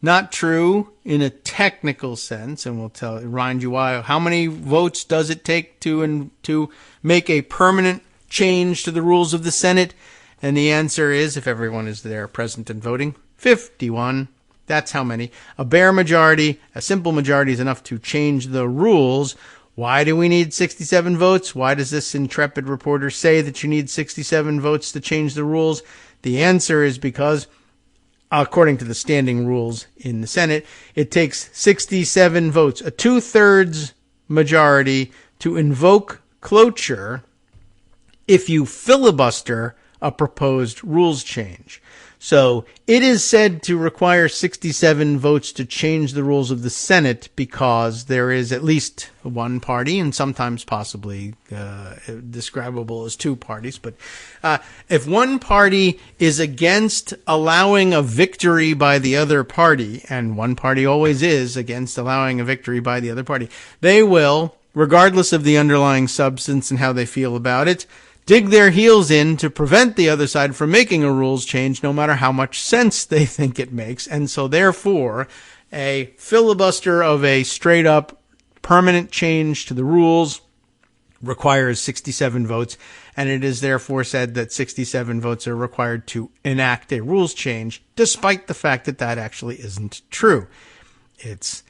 not true in a technical sense, and we'll remind you why. How many votes does it take to make a permanent change to the rules of the Senate? And the answer is, if everyone is there present and voting, 51. That's how many. A bare majority, a simple majority is enough to change the rules. Why do we need 67 votes? Why does this intrepid reporter say that you need 67 votes to change the rules? The answer is because, according to the standing rules in the Senate, it takes 67 votes, a 2/3 majority, to invoke cloture if you filibuster a proposed rules change. So it is said to require 67 votes to change the rules of the Senate because there is at least one party, and sometimes possibly describable as 2 parties. But if one party is against allowing a victory by the other party, and one party always is against allowing a victory by the other party, they will, regardless of the underlying substance and how they feel about it, dig their heels in to prevent the other side from making a rules change, no matter how much sense they think it makes. And so therefore, a filibuster of a straight up permanent change to the rules requires 67 votes. And it is therefore said that 67 votes are required to enact a rules change, despite the fact that that actually isn't true. It's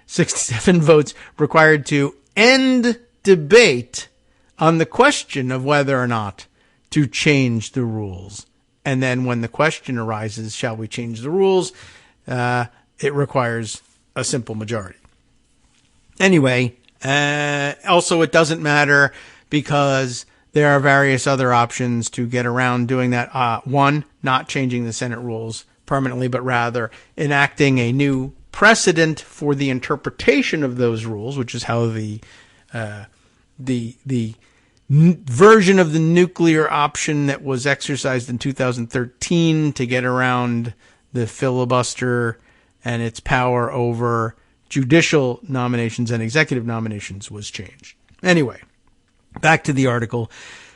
67 votes required to end debate on the question of whether or not to change the rules. And then when the question arises, shall we change the rules? It requires a simple majority. Anyway, also it doesn't matter because there are various other options to get around doing that. One, not changing the Senate rules permanently, but rather enacting a new precedent for the interpretation of those rules, which is how the version of the nuclear option that was exercised in 2013 to get around the filibuster and its power over judicial nominations and executive nominations was changed. Anyway, back to the article.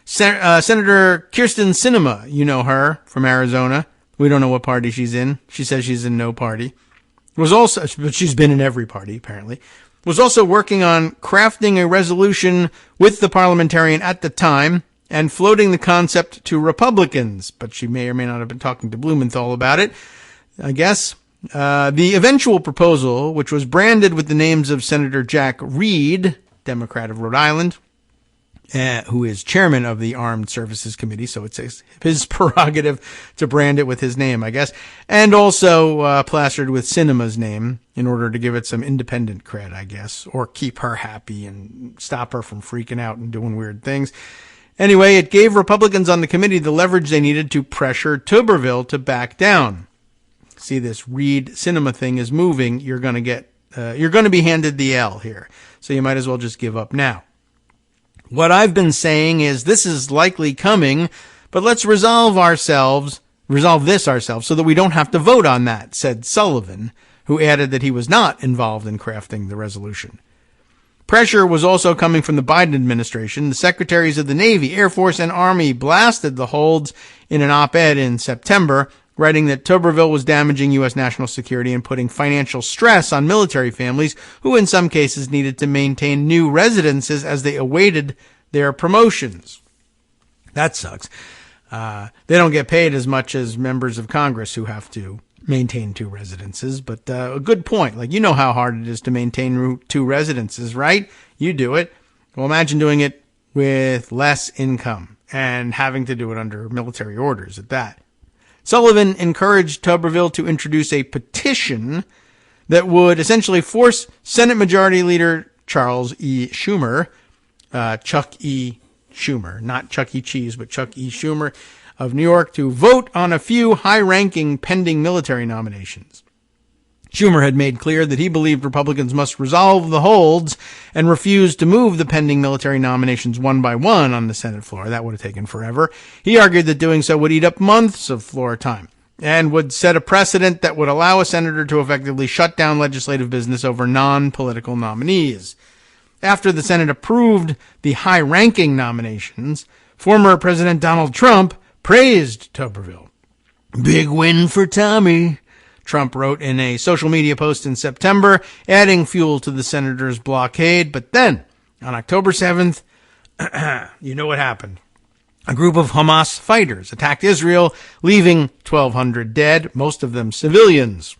Senator Kyrsten Sinema, you know her from Arizona. We don't know what party she's in. She says she's in no party. But she's been in every party, apparently. Was also working on crafting a resolution with the parliamentarian at the time and floating the concept to Republicans, but she may or may not have been talking to Blumenthal about it, I guess. The eventual proposal, which was branded with the names of Senator Jack Reed, Democrat of Rhode Island, who is chairman of the Armed Services Committee, so it's his prerogative to brand it with his name, I guess, and also plastered with Sinema's name in order to give it some independent cred, I guess, or keep her happy and stop her from freaking out and doing weird things. Anyway, it gave Republicans on the committee the leverage they needed to pressure Tuberville to back down. See, this Reed-Sinema thing is moving. You're going to be handed the L here, so you might as well just give up now. What I've been saying is this is likely coming, but let's resolve this ourselves so that we don't have to vote on that, said Sullivan, who added that he was not involved in crafting the resolution. Pressure was also coming from the Biden administration. The secretaries of the Navy, Air Force, and Army blasted the holds in an op-ed in September, writing that Tuberville was damaging U.S. national security and putting financial stress on military families who in some cases needed to maintain new residences as they awaited their promotions. That sucks. They don't get paid as much as members of Congress who have to maintain 2 residences, but a good point. Like, you know how hard it is to maintain 2 residences, right? You do it. Well, imagine doing it with less income and having to do it under military orders at that. Sullivan encouraged Tuberville to introduce a petition that would essentially force Senate Majority Leader Charles E. Schumer, Chuck E. Schumer, not Chuck E. Cheese, but Chuck E. Schumer, of New York to vote on a few high-ranking pending military nominations. Schumer had made clear that he believed Republicans must resolve the holds and refuse to move the pending military nominations one by one on the Senate floor. That would have taken forever. He argued that doing so would eat up months of floor time and would set a precedent that would allow a senator to effectively shut down legislative business over non-political nominees. After the Senate approved the high-ranking nominations, former President Donald Trump praised Tuberville. "Big win for Tommy," Trump wrote in a social media post in September, adding fuel to the senator's blockade. But then, on October 7th, you know what happened. A group of Hamas fighters attacked Israel, leaving 1,200 dead, most of them civilians.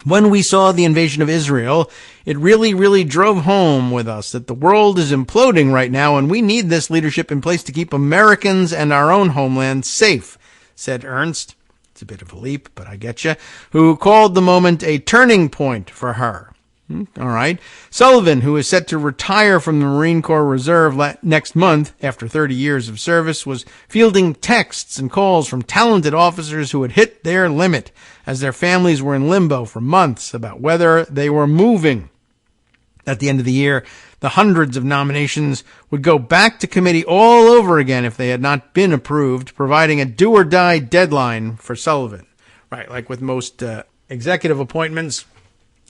When we saw the invasion of Israel, it really, really drove home with us that the world is imploding right now, and we need this leadership in place to keep Americans and our own homeland safe, said Ernst. It's a bit of a leap, but I get you. Who called the moment a turning point for her. All right. Sullivan, who is set to retire from the Marine Corps Reserve next month after 30 years of service, was fielding texts and calls from talented officers who had hit their limit as their families were in limbo for months about whether they were moving. At the end of the year, the hundreds of nominations would go back to committee all over again if they had not been approved, providing a do-or-die deadline for Sullivan. Right, like with most executive appointments,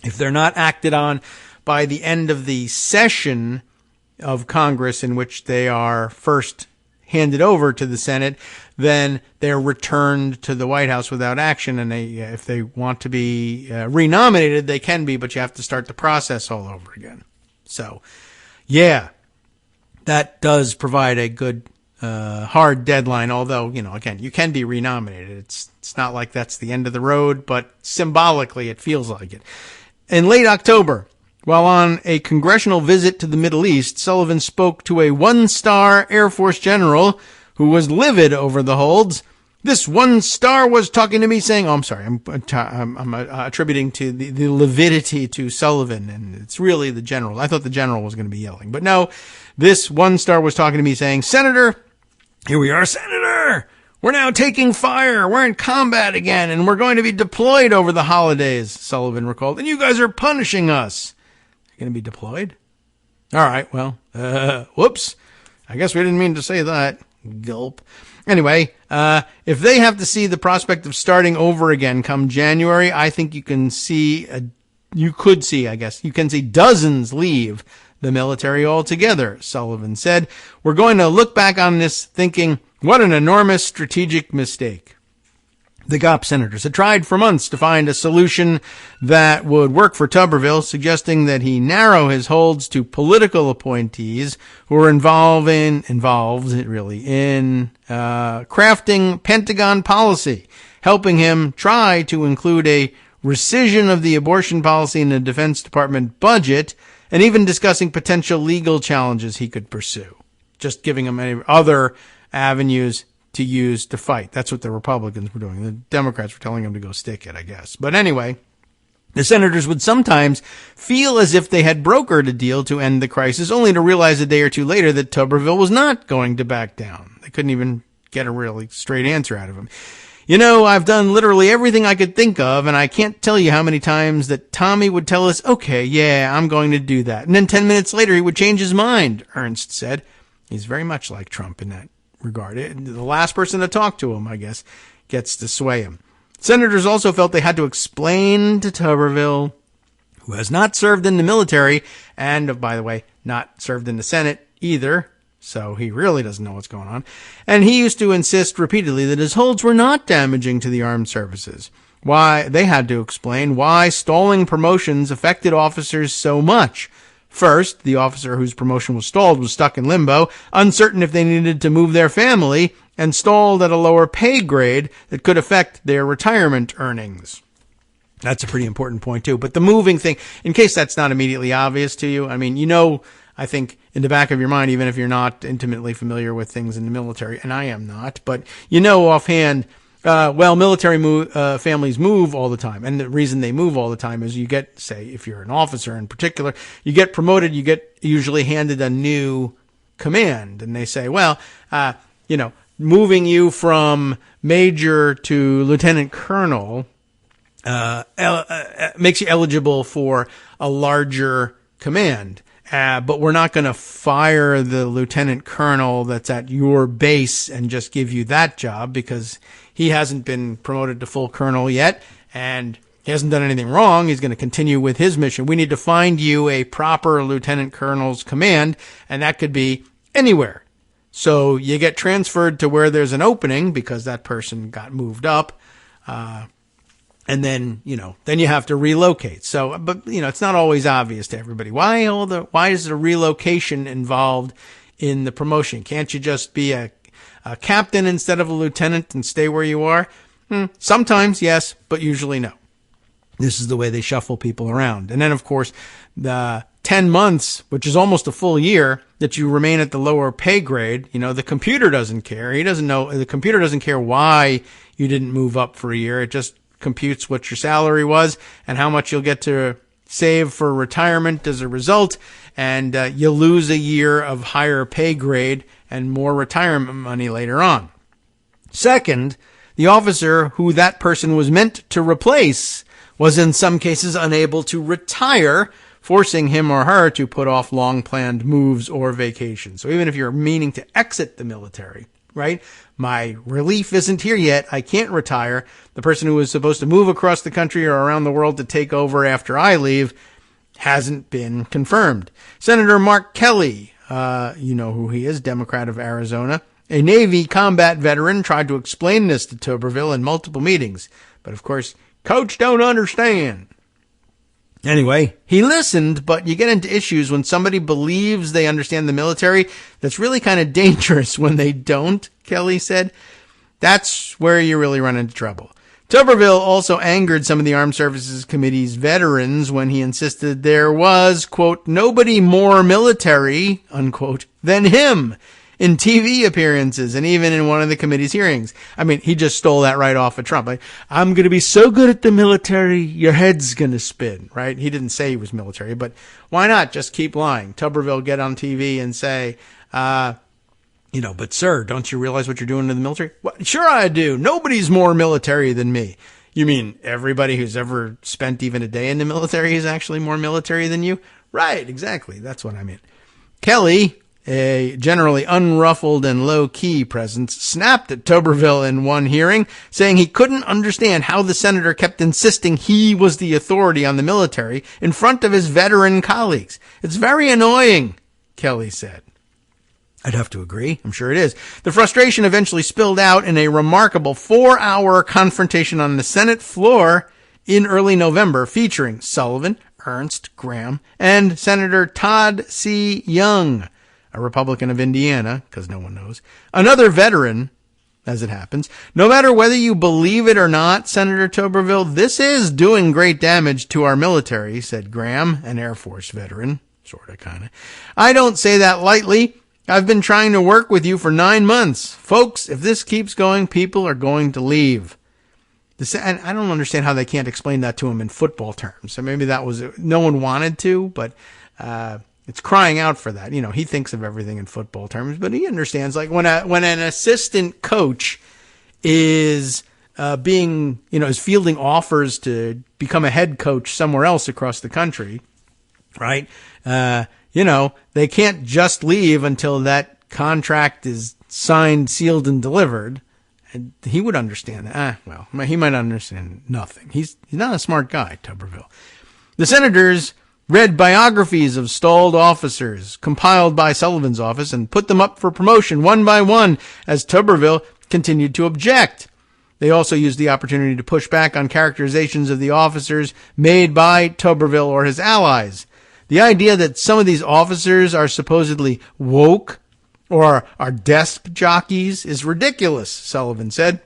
if they're not acted on by the end of the session of Congress in which they are first handed over to the Senate, then they're returned to the White House without action. And if they want to be renominated, they can be, but you have to start the process all over again. So, yeah, that does provide a good hard deadline, although, again, you can be renominated. It's not like that's the end of the road, but symbolically it feels like it. In late October, while on a congressional visit to the Middle East, Sullivan spoke to a one-star Air Force general who was livid over the holds. This one star was talking to me saying, I'm attributing to the lividity to Sullivan, and it's really the general. I thought the general was going to be yelling. But no, this one star was talking to me saying, Senator, here we are, Senator. We're now taking fire. We're in combat again, and we're going to be deployed over the holidays, Sullivan recalled. And you guys are punishing us. You're going to be deployed? All right, well, whoops. I guess we didn't mean to say that. Gulp. Anyway, if they have to see the prospect of starting over again come January, I think you can see dozens leave the military altogether, Sullivan said. We're going to look back on this thinking, what an enormous strategic mistake. The Gops senators had tried for months to find a solution that would work for Tuberville, suggesting that he narrow his holds to political appointees who were involved in crafting Pentagon policy, helping him try to include a rescission of the abortion policy in the Defense Department budget, and even discussing potential legal challenges he could pursue, just giving him any other avenues to use to fight. That's what the Republicans were doing. The Democrats were telling him to go stick it, I guess. But anyway, the senators would sometimes feel as if they had brokered a deal to end the crisis, only to realize a day or two later that Tuberville was not going to back down. They couldn't even get a really straight answer out of him. I've done literally everything I could think of, and I can't tell you how many times that Tommy would tell us, okay, yeah, I'm going to do that. And then 10 minutes later, he would change his mind, Ernst said. He's very much like Trump in that regard. The last person to talk to him, I guess, gets to sway him. Senators also felt they had to explain to Tuberville, who has not served in the military, and, by the way, not served in the Senate either, so he really doesn't know what's going on. And he used to insist repeatedly that his holds were not damaging to the armed services. They had to explain why stalling promotions affected officers so much. First, the officer whose promotion was stalled was stuck in limbo, uncertain if they needed to move their family, and stalled at a lower pay grade that could affect their retirement earnings. That's a pretty important point, too. But the moving thing, in case that's not immediately obvious to you, I think in the back of your mind, even if you're not intimately familiar with things in the military, and I am not, but offhand, military families move all the time. And the reason they move all the time is you get, say, if you're an officer in particular, you get promoted, you get usually handed a new command. And they say, moving you from major to lieutenant colonel makes you eligible for a larger command. But we're not going to fire the lieutenant colonel that's at your base and just give you that job because he hasn't been promoted to full colonel yet and he hasn't done anything wrong. He's going to continue with his mission. We need to find you a proper lieutenant colonel's command, and that could be anywhere. So you get transferred to where there's an opening because that person got moved up. And then, then you have to relocate. So, but, it's not always obvious to everybody. Why is the relocation involved in the promotion? Can't you just be a captain instead of a lieutenant and stay where you are? Sometimes, yes, but usually no. This is the way they shuffle people around. And then, of course, the 10 months, which is almost a full year, that you remain at the lower pay grade, the computer doesn't care. The computer doesn't care why you didn't move up for a year. It just computes what your salary was and how much you'll get to save for retirement as a result, and you lose a year of higher pay grade and more retirement money later on. Second, the officer who that person was meant to replace was in some cases unable to retire, forcing him or her to put off long-planned moves or vacations. So even if you're meaning to exit the military, right? My relief isn't here yet. I can't retire. The person who was supposed to move across the country or around the world to take over after I leave hasn't been confirmed. Senator Mark Kelly, you know who he is, Democrat of Arizona, a Navy combat veteran, tried to explain this to Tuberville in multiple meetings. But of course, Coach don't understand. Anyway, he listened, but you get into issues when somebody believes they understand the military. That's really kind of dangerous when they don't, Kelly said. That's where you really run into trouble. Tuberville also angered some of the Armed Services Committee's veterans when he insisted there was, quote, nobody more military, unquote, than him in TV appearances and even in one of the committee's hearings. I mean, he just stole that right off of Trump. Like, I'm going to be so good at the military, your head's going to spin, right? He didn't say he was military, but why not just keep lying? Tuberville get on TV and say, but sir, don't you realize what you're doing to the military? Well, sure I do. Nobody's more military than me. You mean everybody who's ever spent even a day in the military is actually more military than you? Right, exactly. That's what I mean. Kelly, a generally unruffled and low-key presence, snapped at Tuberville in one hearing, saying he couldn't understand how the senator kept insisting he was the authority on the military in front of his veteran colleagues. It's very annoying, Kelly said. I'd have to agree. I'm sure it is. The frustration eventually spilled out in a remarkable 4-hour confrontation on the Senate floor in early November, featuring Sullivan, Ernst, Graham, and Senator Todd C. Young, a Republican of Indiana, because no one knows, another veteran, as it happens. No matter whether you believe it or not, Senator Tuberville, this is doing great damage to our military, said Graham, an Air Force veteran, sort of, kind of. I don't say that lightly. I've been trying to work with you for 9 months. Folks, if this keeps going, people are going to leave. And I don't understand how they can't explain that to him in football terms. So maybe that was, no one wanted to, but it's crying out for that. He thinks of everything in football terms, but he understands, like, when an assistant coach is is fielding offers to become a head coach somewhere else across the country, right? They can't just leave until that contract is signed, sealed, and delivered. And he would understand that. He might understand nothing. He's not a smart guy, Tuberville. The senators read biographies of stalled officers compiled by Sullivan's office and put them up for promotion one by one as Tuberville continued to object. They also used the opportunity to push back on characterizations of the officers made by Tuberville or his allies. The idea that some of these officers are supposedly woke or are desk jockeys is ridiculous, Sullivan said.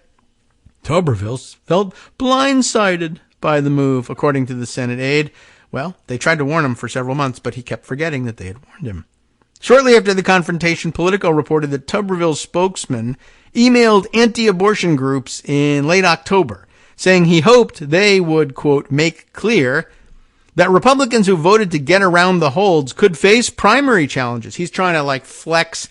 Tuberville felt blindsided by the move, according to the Senate aide. Well, they tried to warn him for several months, but he kept forgetting that they had warned him. Shortly after the confrontation, Politico reported that Tuberville's spokesman emailed anti-abortion groups in late October, saying he hoped they would, quote, make clear that Republicans who voted to get around the holds could face primary challenges. He's trying to, flex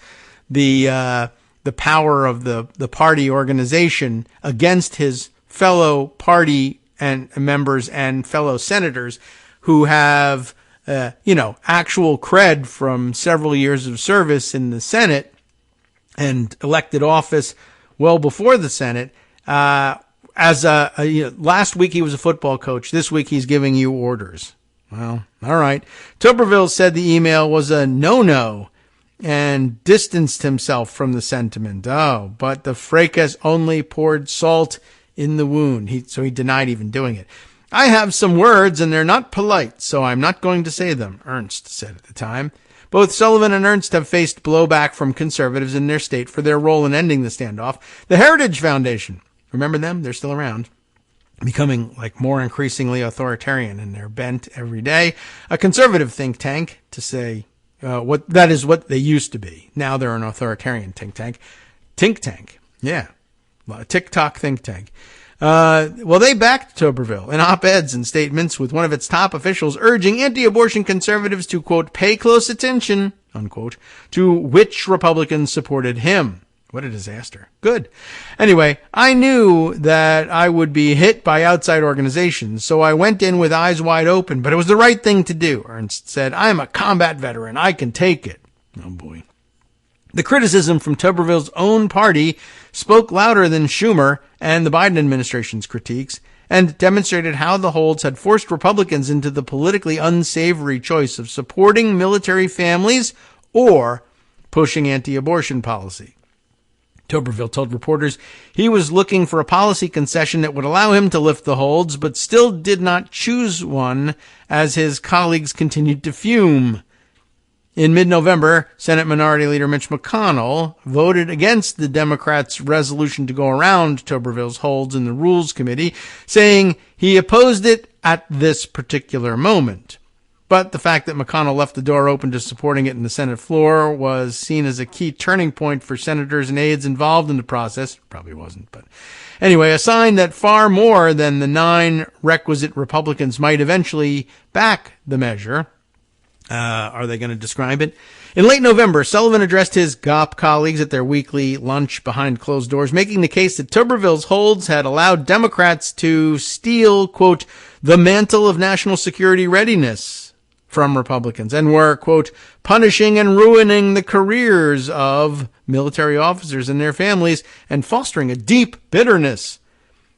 the the power of the party organization against his fellow party and members and fellow senators who have, actual cred from several years of service in the Senate and elected office well before the Senate. Last week he was a football coach. This week he's giving you orders. Well, all right. Tuberville said the email was a no-no and distanced himself from the sentiment. Oh, but the fracas only poured salt in the wound. So he denied even doing it. I have some words and they're not polite, so I'm not going to say them, Ernst said at the time. Both Sullivan and Ernst have faced blowback from conservatives in their state for their role in ending the standoff. The Heritage Foundation, remember them? They're still around, becoming more increasingly authoritarian in their bent every day. A conservative think tank, to say what they used to be. Now they're an authoritarian think tank. Yeah. A TikTok think tank. They backed Tuberville in op-eds and statements, with one of its top officials urging anti-abortion conservatives to, quote, pay close attention, unquote, to which Republicans supported him. What a disaster. Good. Anyway, I knew that I would be hit by outside organizations, so I went in with eyes wide open, but it was the right thing to do, Ernst said. I'm a combat veteran. I can take it. Oh, boy. The criticism from Tuberville's own party spoke louder than Schumer and the Biden administration's critiques, and demonstrated how the holds had forced Republicans into the politically unsavory choice of supporting military families or pushing anti-abortion policy. Tuberville told reporters he was looking for a policy concession that would allow him to lift the holds, but still did not choose one as his colleagues continued to fume. In mid-November, Senate Minority Leader Mitch McConnell voted against the Democrats' resolution to go around Tuberville's holds in the Rules Committee, saying he opposed it at this particular moment. But the fact that McConnell left the door open to supporting it in the Senate floor was seen as a key turning point for senators and aides involved in the process. Probably wasn't, but anyway, a sign that far more than the 9 requisite Republicans might eventually back the measure. Are they going to describe it? In late November, Sullivan addressed his GOP colleagues at their weekly lunch behind closed doors, making the case that Tuberville's holds had allowed Democrats to steal, quote, the mantle of national security readiness from Republicans and were, quote, punishing and ruining the careers of military officers and their families and fostering a deep bitterness.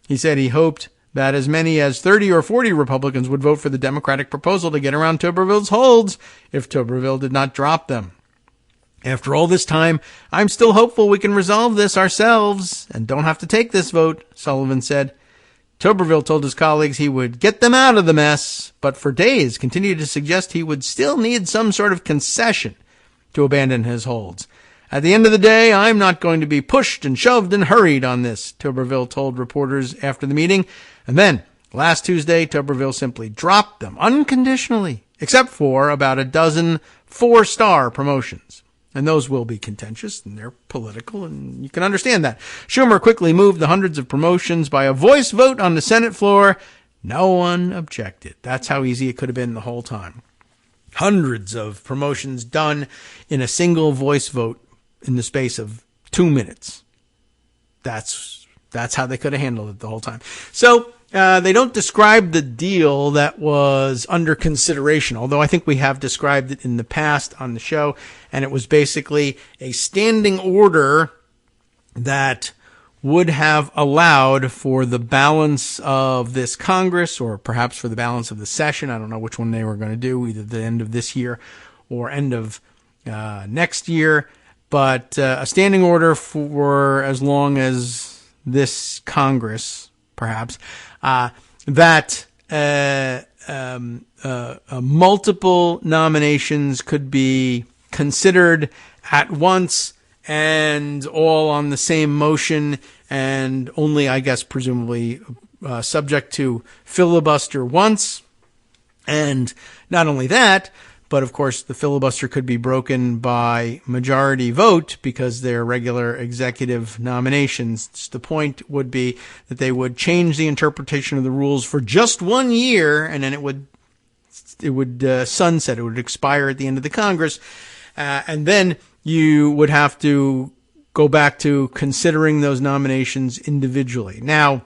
He said he hoped that as many as 30 or 40 Republicans would vote for the Democratic proposal to get around Tuberville's holds if Tuberville did not drop them. After all this time, I'm still hopeful we can resolve this ourselves and don't have to take this vote, Sullivan said. Tuberville told his colleagues he would get them out of the mess, but for days continued to suggest he would still need some sort of concession to abandon his holds. At the end of the day, I'm not going to be pushed and shoved and hurried on this, Tuberville told reporters after the meeting. And then, last Tuesday, Tuberville simply dropped them unconditionally, except for about a dozen 4-star promotions. And those will be contentious, and they're political, and you can understand that. Schumer quickly moved the hundreds of promotions by a voice vote on the Senate floor. No one objected. That's how easy it could have been the whole time. Hundreds of promotions done in a single voice vote in the space of 2 minutes. That's how they could have handled it the whole time. So they don't describe the deal that was under consideration, although I think we have described it in the past on the show, and it was basically a standing order that would have allowed for the balance of this Congress, or perhaps for the balance of the session. I don't know which one they were going to do, either the end of this year or end of next year. But a standing order for as long as this Congress, perhaps, that multiple nominations could be considered at once and all on the same motion, and only, I guess, presumably subject to filibuster once. And not only that, but of course the filibuster could be broken by majority vote because they're regular executive nominations. The point would be that they would change the interpretation of the rules for just 1 year, and then it would sunset. It would expire at the end of the Congress, and then you would have to go back to considering those nominations individually. Now,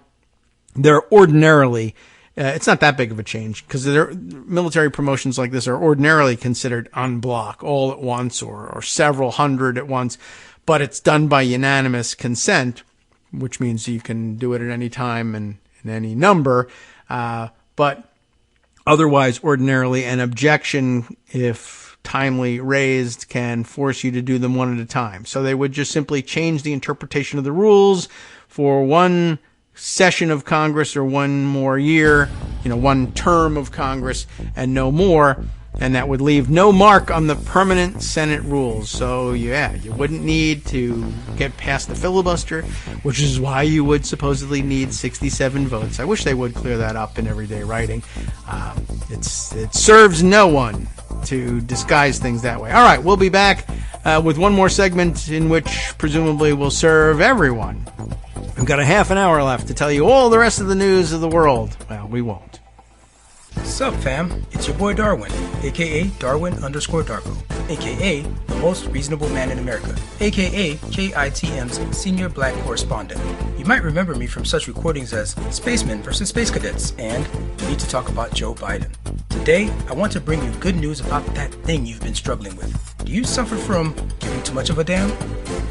they're ordinarily, it's not that big of a change because military promotions like this are ordinarily considered en bloc, all at once or several hundred at once, but it's done by unanimous consent, which means you can do it at any time and in any number. But otherwise, ordinarily, an objection, if timely raised, can force you to do them one at a time. So they would just simply change the interpretation of the rules for one session of Congress or one more year, one term of Congress and no more. And that would leave no mark on the permanent Senate rules. So, yeah, you wouldn't need to get past the filibuster, which is why you would supposedly need 67 votes. I wish they would clear that up in everyday writing. It serves no one to disguise things that way. All right, we'll be back with one more segment in which presumably will serve everyone. We've got a half an hour left to tell you all the rest of the news of the world. Well, we won't. Sup fam, it's your boy Darwin, aka Darwin_Darko, aka the most reasonable man in America, aka KITM's senior black correspondent. You might remember me from such recordings as Spacemen vs. Space Cadets and We Need to Talk About Joe Biden. Today, I want to bring you good news about that thing you've been struggling with. Do you suffer from giving too much of a damn?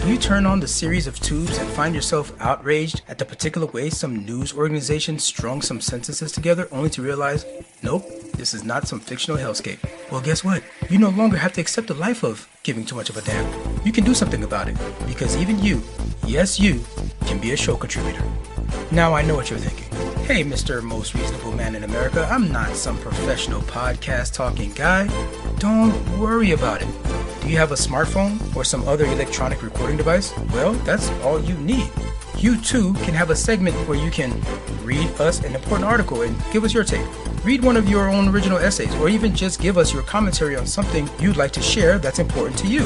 Do you turn on the series of tubes and find yourself outraged at the particular way some news organization strung some sentences together only to realize, nope, this is not some fictional hellscape? Well, guess what? You no longer have to accept the life of giving too much of a damn. You can do something about it, because even you, yes you, can be a show contributor. Now I know what you're thinking. Hey, Mr. Most Reasonable Man in America, I'm not some professional podcast talking guy. Don't worry about it. Do you have a smartphone or some other electronic recording device? Well, that's all you need. You too can have a segment where you can read us an important article and give us your take. Read one of your own original essays, or even just give us your commentary on something you'd like to share that's important to you.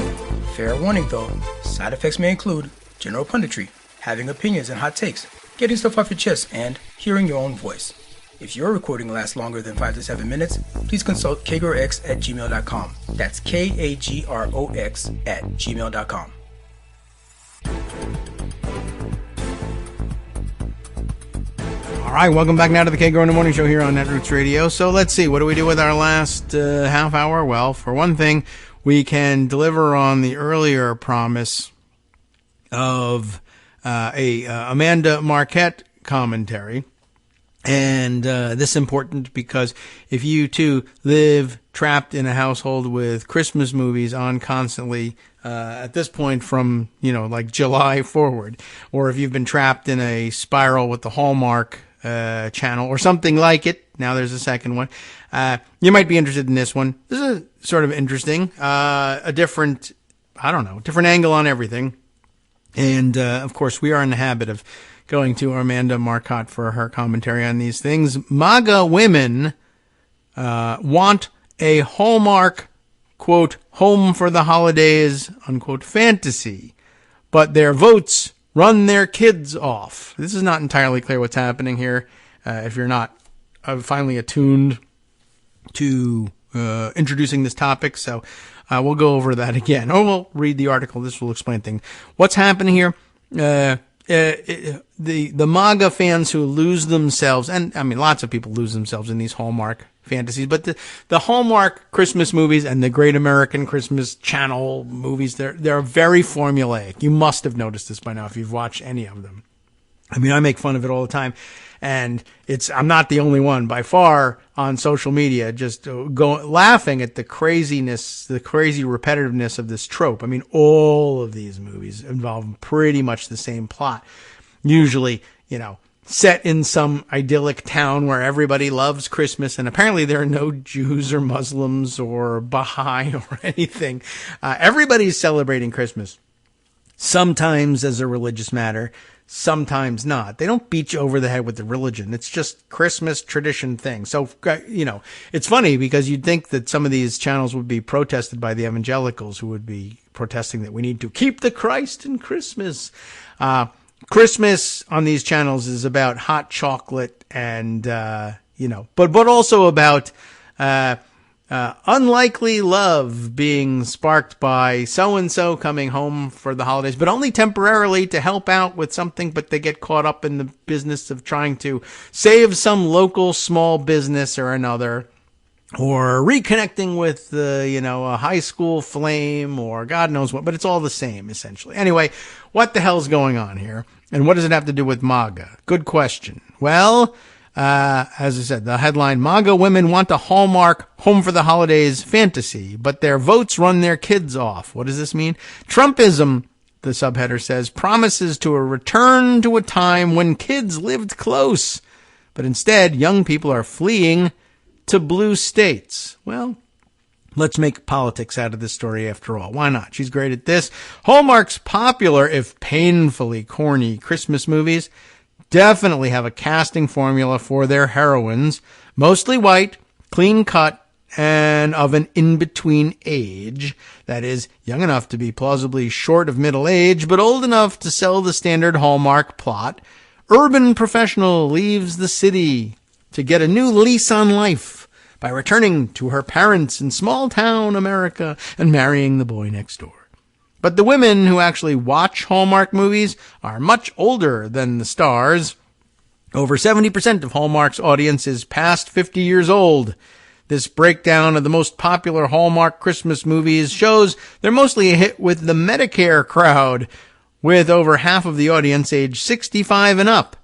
Fair warning though, side effects may include general punditry, having opinions and hot takes, getting stuff off your chest, and hearing your own voice. If your recording lasts longer than 5 to 7 minutes, please consult kagrox@gmail.com. That's KAGROX@gmail.com. All right, welcome back now to the Kagro in the Morning Show here on Netroots Radio. So let's see, what do we do with our last half hour? Well, for one thing, we can deliver on the earlier promise of a Amanda Marquette commentary. And this is important because if you too live trapped in a household with Christmas movies on constantly at this point from, like July forward, or if you've been trapped in a spiral with the Hallmark channel or something like it, now there's a second one, you might be interested in this one. This is sort of interesting, a different angle on everything. And of course, we are in the habit of going to Amanda Marcotte for her commentary on these things. MAGA women want a Hallmark, quote, home for the holidays, unquote, fantasy, but their votes run their kids off. This is not entirely clear what's happening here. If you're not finally attuned to introducing this topic, so we'll go over that again. Or we'll read the article. This will explain things. What's happening here? The MAGA fans who lose themselves, and I mean lots of people lose themselves in these Hallmark fantasies, but the Hallmark Christmas movies and the Great American Christmas Channel movies, they're very formulaic. You must have noticed this by now if you've watched any of them. I mean, I make fun of it all the time, and I'm not the only one by far on social media, just laughing at the craziness, the crazy repetitiveness of this trope. I mean, all of these movies involve pretty much the same plot. Usually, set in some idyllic town where everybody loves Christmas, and apparently there are no Jews or Muslims or Baha'i or anything. Everybody's celebrating Christmas, sometimes as a religious matter, sometimes not. They don't beat you over the head with the religion. It's just Christmas tradition thing. So, it's funny because you'd think that some of these channels would be protested by the evangelicals who would be protesting that we need to keep the Christ in Christmas. Christmas on these channels is about hot chocolate and, but also about, Unlikely love being sparked by so-and-so coming home for the holidays, but only temporarily to help out with something, but they get caught up in the business of trying to save some local small business or another, or reconnecting with, a high school flame, or God knows what, but it's all the same, essentially. Anyway, what the hell's going on here? And what does it have to do with MAGA? Good question. Well, as I said, the headline, MAGA women want a Hallmark home for the holidays fantasy, but their votes run their kids off. What does this mean? Trumpism, the subheader says, promises to a return to a time when kids lived close, but instead young people are fleeing to blue states. Well, let's make politics out of this story after all. Why not? She's great at this. Hallmark's popular, if painfully corny, Christmas movies definitely have a casting formula for their heroines, mostly white, clean cut, and of an in-between age. That is, young enough to be plausibly short of middle age, but old enough to sell the standard Hallmark plot. Urban professional leaves the city to get a new lease on life by returning to her parents in small-town America and marrying the boy next door. But the women who actually watch Hallmark movies are much older than the stars. Over 70% of Hallmark's audience is past 50 years old. This breakdown of the most popular Hallmark Christmas movies shows they're mostly a hit with the Medicare crowd, with over half of the audience age 65 and up.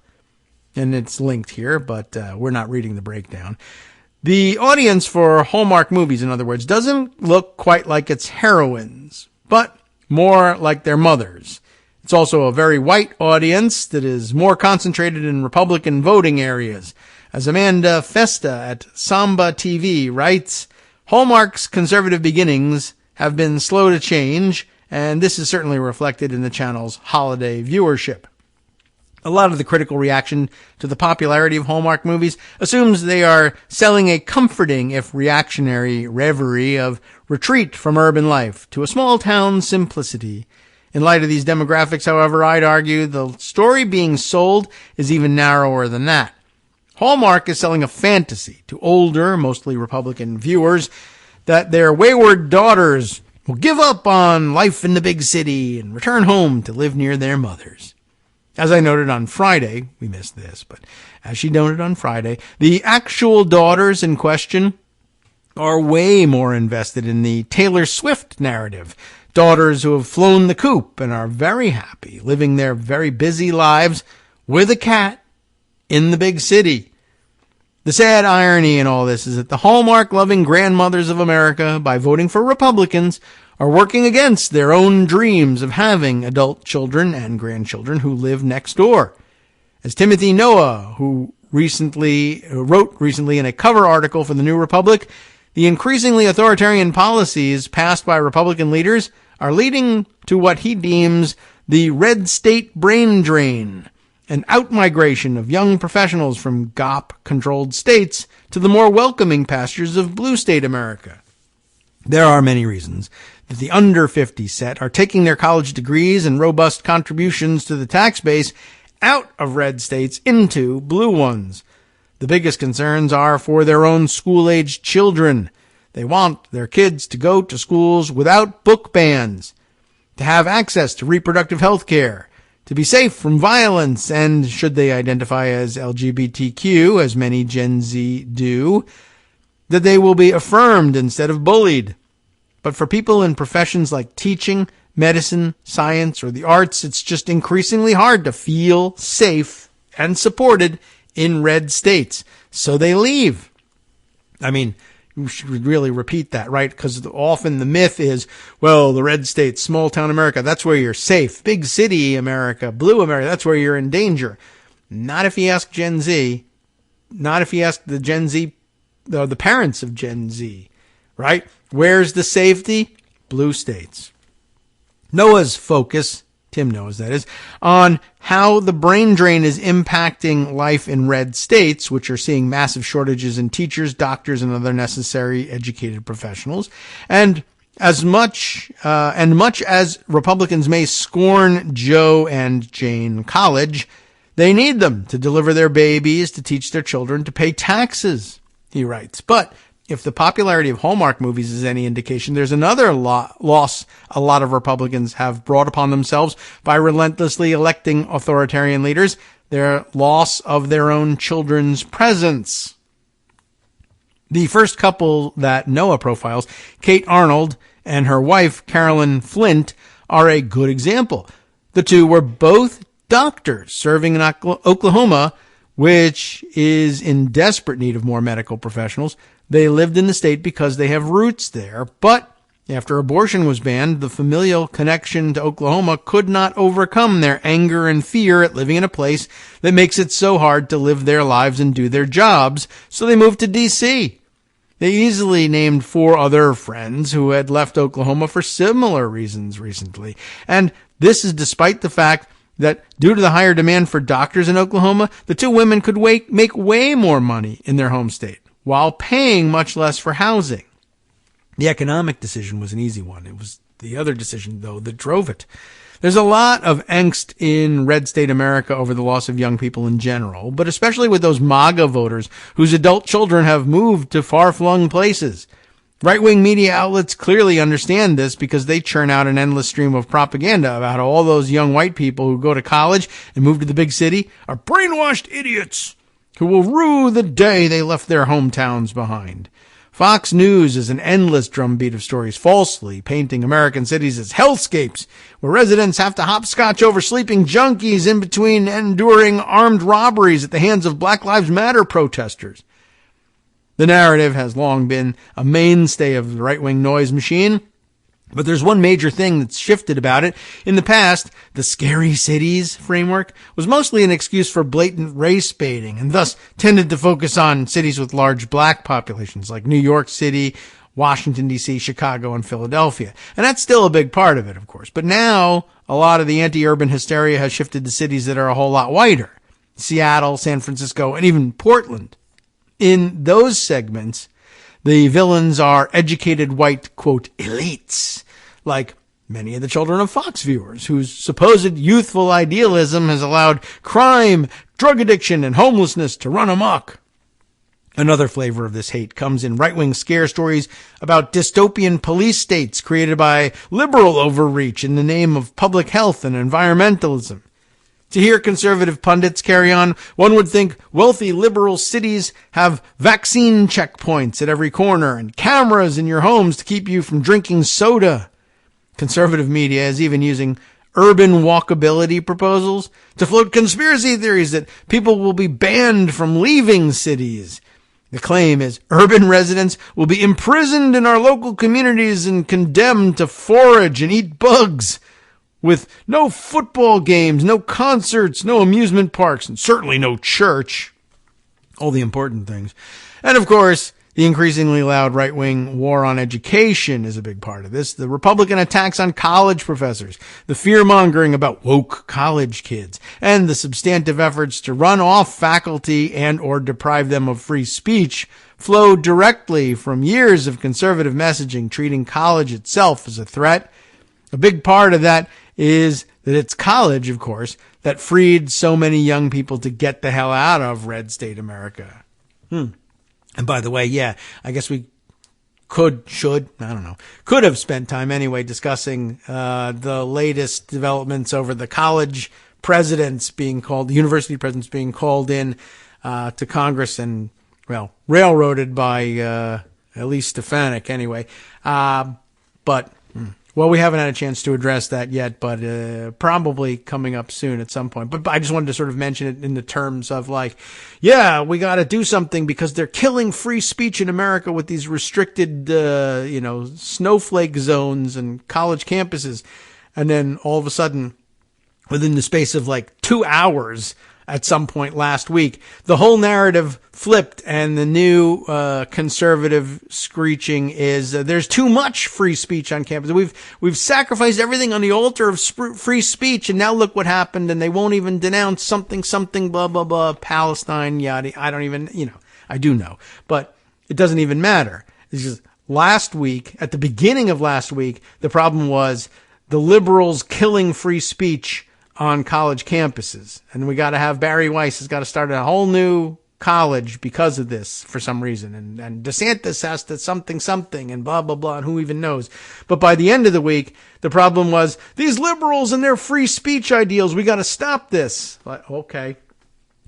And it's linked here, but we're not reading the breakdown. The audience for Hallmark movies, in other words, doesn't look quite like its heroines, but more like their mothers. It's also a very white audience that is more concentrated in Republican voting areas. As Amanda Festa at Samba TV writes, Hallmark's conservative beginnings have been slow to change, and this is certainly reflected in the channel's holiday viewership. A lot of the critical reaction to the popularity of Hallmark movies assumes they are selling a comforting, if reactionary, reverie of retreat from urban life to a small-town simplicity. In light of these demographics, however, I'd argue the story being sold is even narrower than that. Hallmark is selling a fantasy to older, mostly Republican viewers that their wayward daughters will give up on life in the big city and return home to live near their mothers. As I noted on Friday, we missed this, but as she noted on Friday, the actual daughters in question are way more invested in the Taylor Swift narrative. Daughters who have flown the coop and are very happy, living their very busy lives with a cat in the big city. The sad irony in all this is that the Hallmark-loving grandmothers of America, by voting for Republicans, are working against their own dreams of having adult children and grandchildren who live next door. As Timothy Noah, who wrote recently in a cover article for the New Republic, the increasingly authoritarian policies passed by Republican leaders are leading to what he deems the red state brain drain, an outmigration of young professionals from GOP-controlled states to the more welcoming pastures of blue state America. There are many reasons that the under 50 set are taking their college degrees and robust contributions to the tax base out of red states into blue ones. The biggest concerns are for their own school-aged children. They want their kids to go to schools without book bans, to have access to reproductive health care, to be safe from violence, and should they identify as LGBTQ, as many Gen Z do, that they will be affirmed instead of bullied. But for people in professions like teaching, medicine, science, or the arts, it's just increasingly hard to feel safe and supported in red states. So they leave. I mean, we should really repeat that, right? Because often the myth is, well, the red states, small town America, that's where you're safe. Big city America, blue America, that's where you're in danger. Not if you ask Gen Z. Not if you ask the Gen Z, the parents of Gen Z, right? Where's the safety? Blue states. Noah's focus, Tim knows that is, on how the brain drain is impacting life in red states, which are seeing massive shortages in teachers, doctors, and other necessary educated professionals. And much as Republicans may scorn Joe and Jane College, they need them to deliver their babies, to teach their children, to pay taxes, he writes. But if the popularity of Hallmark movies is any indication, there's another loss a lot of Republicans have brought upon themselves by relentlessly electing authoritarian leaders, their loss of their own children's presence. The first couple that Noah profiles, Kate Arnold and her wife, Carolyn Flint, are a good example. The two were both doctors serving in Oklahoma, which is in desperate need of more medical professionals. They lived in the state because they have roots there, but after abortion was banned, the familial connection to Oklahoma could not overcome their anger and fear at living in a place that makes it so hard to live their lives and do their jobs, so they moved to D.C. They easily named 4 other friends who had left Oklahoma for similar reasons recently. And this is despite the fact that due to the higher demand for doctors in Oklahoma, the two women could make way more money in their home state while paying much less for housing. The economic decision was an easy one. It was the other decision, though, that drove it. There's a lot of angst in red state America over the loss of young people in general, but especially with those MAGA voters whose adult children have moved to far-flung places. Right-wing media outlets clearly understand this because they churn out an endless stream of propaganda about how all those young white people who go to college and move to the big city are brainwashed idiots who will rue the day they left their hometowns behind. Fox News is an endless drumbeat of stories falsely painting American cities as hellscapes, where residents have to hopscotch over sleeping junkies in between enduring armed robberies at the hands of Black Lives Matter protesters. The narrative has long been a mainstay of the right-wing noise machine, but there's one major thing that's shifted about it. In the past, the scary cities framework was mostly an excuse for blatant race baiting and thus tended to focus on cities with large black populations like New York City, Washington, D.C., Chicago, and Philadelphia. And that's still a big part of it, of course. But now a lot of the anti-urban hysteria has shifted to cities that are a whole lot whiter. Seattle, San Francisco, and even Portland. In those segments, the villains are educated white, quote, elites, like many of the children of Fox viewers, whose supposed youthful idealism has allowed crime, drug addiction, and homelessness to run amok. Another flavor of this hate comes in right-wing scare stories about dystopian police states created by liberal overreach in the name of public health and environmentalism. To hear conservative pundits carry on, one would think wealthy liberal cities have vaccine checkpoints at every corner and cameras in your homes to keep you from drinking soda. Conservative media is even using urban walkability proposals to float conspiracy theories that people will be banned from leaving cities. The claim is urban residents will be imprisoned in our local communities and condemned to forage and eat bugs, with no football games, no concerts, no amusement parks, and certainly no church. All the important things. And of course, the increasingly loud right-wing war on education is a big part of this. The Republican attacks on college professors, the fear-mongering about woke college kids, and the substantive efforts to run off faculty and or deprive them of free speech flow directly from years of conservative messaging treating college itself as a threat. A big part of that is that it's college, of course, that freed so many young people to get the hell out of red state America. And by the way, yeah, I guess we could have spent time anyway discussing the latest developments over the college presidents being called, the university presidents being called in to Congress and, well, railroaded by at least Stefanik anyway. Well, we haven't had a chance to address that yet, but probably coming up soon at some point. But I just wanted to sort of mention it in the terms of like, yeah, we got to do something because they're killing free speech in America with these restricted, snowflake zones and college campuses. And then all of a sudden, within the space of like 2 hours, at some point last week, the whole narrative flipped, and the new conservative screeching is there's too much free speech on campus. We've sacrificed everything on the altar of free speech, and now look what happened, and they won't even denounce something, blah, blah, blah, Palestine, yada. I don't even, I do know, but it doesn't even matter. It's just last week, at the beginning of last week, the problem was the liberals killing free speech on college campuses. And we got to have Barry Weiss has got to start a whole new college because of this for some reason. And DeSantis has to something and blah, blah, blah, and who even knows. But by the end of the week, the problem was these liberals and their free speech ideals. We got to stop this. Like, okay.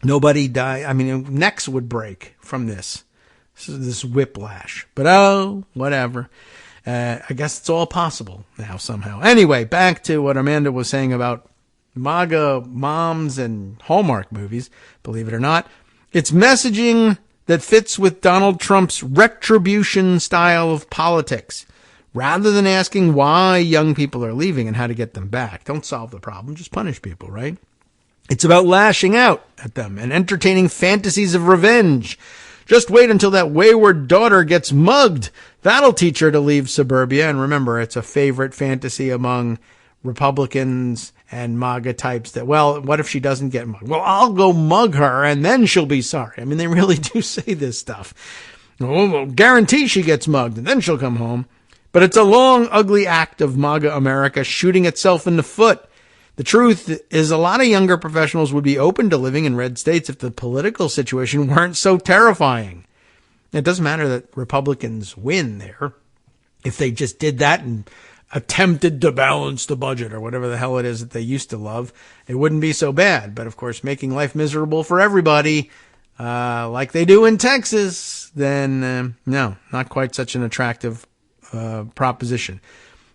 Nobody died. I mean, necks would break from this. This whiplash. But whatever. I guess it's all possible now somehow. Anyway, back to what Amanda was saying about MAGA moms and Hallmark movies. Believe it or not, it's messaging that fits with Donald Trump's retribution style of politics. Rather than asking why young people are leaving and how to get them back. Don't solve the problem, just punish people, right? It's about lashing out at them and entertaining fantasies of revenge. Just wait until that wayward daughter gets mugged. That'll teach her to leave suburbia. And remember, it's a favorite fantasy among Republicans and MAGA types that, well, what if she doesn't get mugged? Well, I'll go mug her and then she'll be sorry. I mean, they really do say this stuff. We'll guarantee she gets mugged and then she'll come home. But it's a long, ugly act of MAGA America shooting itself in the foot. The truth is a lot of younger professionals would be open to living in red states if the political situation weren't so terrifying. It doesn't matter that Republicans win there. If they just did that and attempted to balance the budget or whatever the hell it is that they used to love, it wouldn't be so bad. But of course, making life miserable for everybody, like they do in Texas, then no, not quite such an attractive proposition.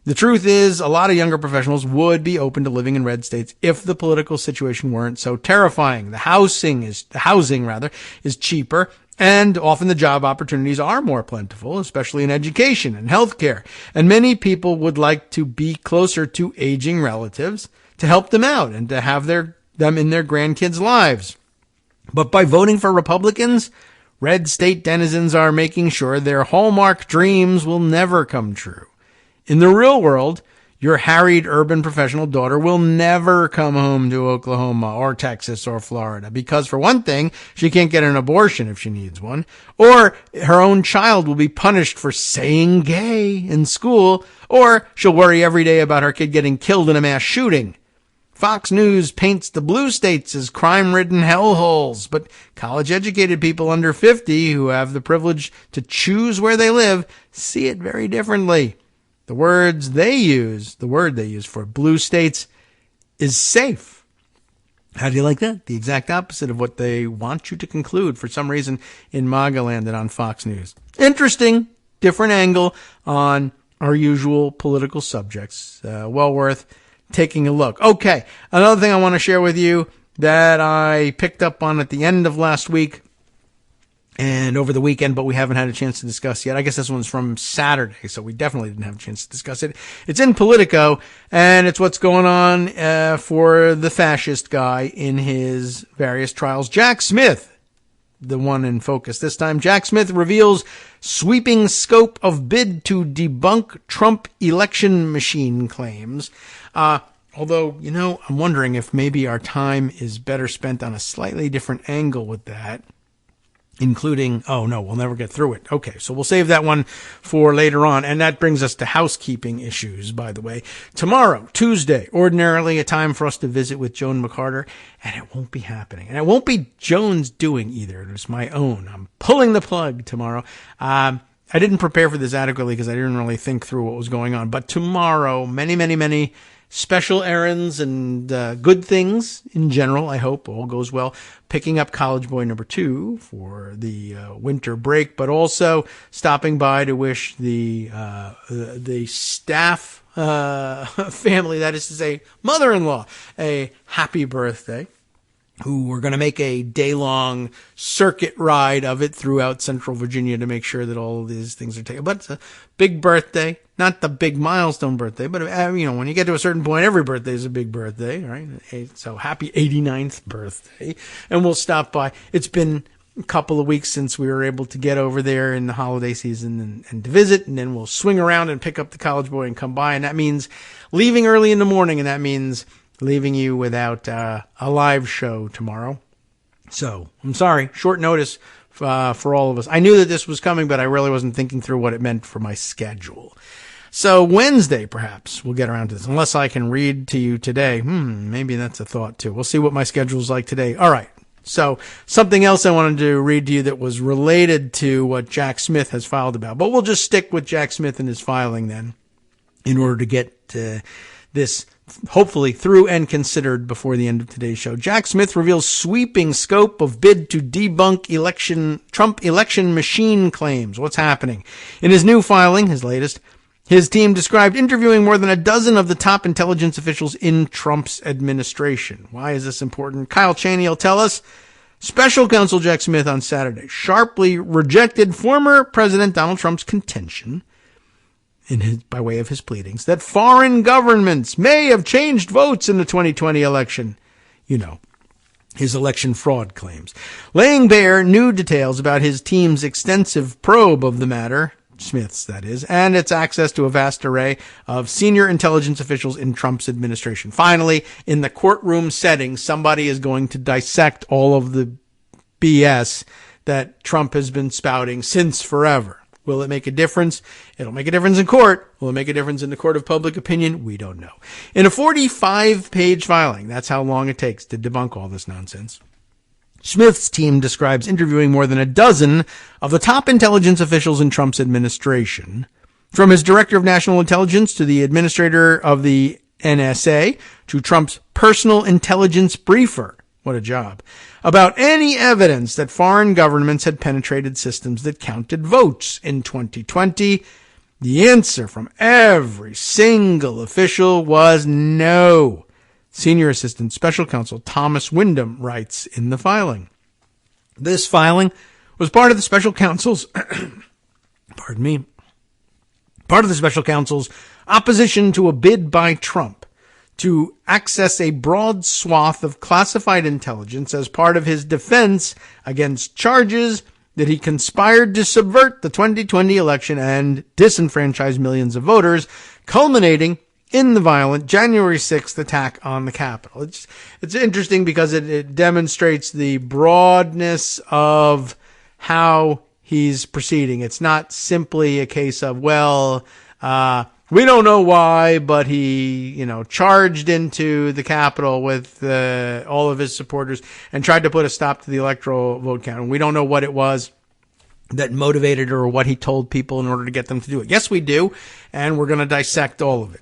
The truth is, a lot of younger professionals would be open to living in red states if the political situation weren't so terrifying. The housing is cheaper, and often the job opportunities are more plentiful, especially in education and healthcare. And many people would like to be closer to aging relatives to help them out and to have them in their grandkids' lives. But by voting for Republicans, red state denizens are making sure their Hallmark dreams will never come true. In the real world, your harried urban professional daughter will never come home to Oklahoma or Texas or Florida because, for one thing, she can't get an abortion if she needs one, or her own child will be punished for saying gay in school, or she'll worry every day about her kid getting killed in a mass shooting. Fox News paints the blue states as crime-ridden hellholes, but college-educated people under 50 who have the privilege to choose where they live see it very differently. The word they use for blue states is safe. How do you like that? The exact opposite of what they want you to conclude for some reason in MAGA land and on Fox News. Interesting, different angle on our usual political subjects. Well worth taking a look. Okay, another thing I want to share with you that I picked up on at the end of last week and over the weekend, but we haven't had a chance to discuss yet. I guess this one's from Saturday, so we definitely didn't have a chance to discuss it. It's in Politico, and it's what's going on for the fascist guy in his various trials. Jack Smith, the one in focus this time. Jack Smith reveals sweeping scope of bid to debunk Trump election machine claims. Although, I'm wondering if maybe our time is better spent on a slightly different angle with that. Including, oh no, we'll never get through it. Okay, so we'll save that one for later on. And that brings us to housekeeping issues, by the way. Tomorrow, Tuesday, ordinarily a time for us to visit with Joan McCarter, and it won't be happening. And it won't be Joan's doing either. It's my own. I'm pulling the plug tomorrow. I didn't prepare for this adequately because I didn't really think through what was going on. But tomorrow, many special errands and good things in general. I hope all goes well. Picking up College Boy number 2 for the winter break, but also stopping by to wish the staff family, that is to say, mother-in-law, a happy birthday. Who were going to make a day-long circuit ride of it throughout Central Virginia to make sure that all of these things are taken. But it's a big birthday, not the big milestone birthday, but when you get to a certain point, every birthday is a big birthday, right? So happy 89th birthday, and we'll stop by. It's been a couple of weeks since we were able to get over there in the holiday season and to visit, and then we'll swing around and pick up the College Boy and come by, and that means leaving early in the morning, and that means leaving you without a live show tomorrow. So, I'm sorry, short notice for all of us. I knew that this was coming, but I really wasn't thinking through what it meant for my schedule. So, Wednesday, perhaps, we'll get around to this. Unless I can read to you today. Maybe that's a thought, too. We'll see what my schedule's like today. All right. So something else I wanted to read to you that was related to what Jack Smith has filed about. But we'll just stick with Jack Smith and his filing then in order to get this hopefully through and considered before the end of today's show. Jack Smith reveals sweeping scope of bid to debunk Trump election machine claims. What's happening? In his new filing, his latest, his team described interviewing more than a dozen of the top intelligence officials in Trump's administration. Why is this important? Kyle Chaney will tell us. Special counsel Jack Smith on Saturday sharply rejected former President Donald Trump's contention by way of his pleadings that foreign governments may have changed votes in the 2020 election. You know, his election fraud claims. Laying bare new details about his team's extensive probe of the matter, Smith's, that is, and its access to a vast array of senior intelligence officials in Trump's administration. Finally, in the courtroom setting, somebody is going to dissect all of the BS that Trump has been spouting since forever. Will it make a difference? It'll make a difference in court. Will it make a difference in the court of public opinion? We don't know. In a 45-page filing, that's how long it takes to debunk all this nonsense, Smith's team describes interviewing more than a dozen of the top intelligence officials in Trump's administration, from his director of national intelligence to the administrator of the NSA to Trump's personal intelligence briefer. What a job. About any evidence that foreign governments had penetrated systems that counted votes in 2020. The answer from every single official was no. Senior Assistant Special Counsel Thomas Wyndham writes in the filing. This filing was part of the Special Counsel's, part of the Special Counsel's opposition to a bid by Trump to access a broad swath of classified intelligence as part of his defense against charges that he conspired to subvert the 2020 election and disenfranchise millions of voters, culminating in the violent January 6th attack on the Capitol. It's interesting because it demonstrates the broadness of how he's proceeding. It's not simply a case of, we don't know why, but he, charged into the Capitol with all of his supporters and tried to put a stop to the electoral vote count. And we don't know what it was that motivated or what he told people in order to get them to do it. Yes, we do, and we're going to dissect all of it.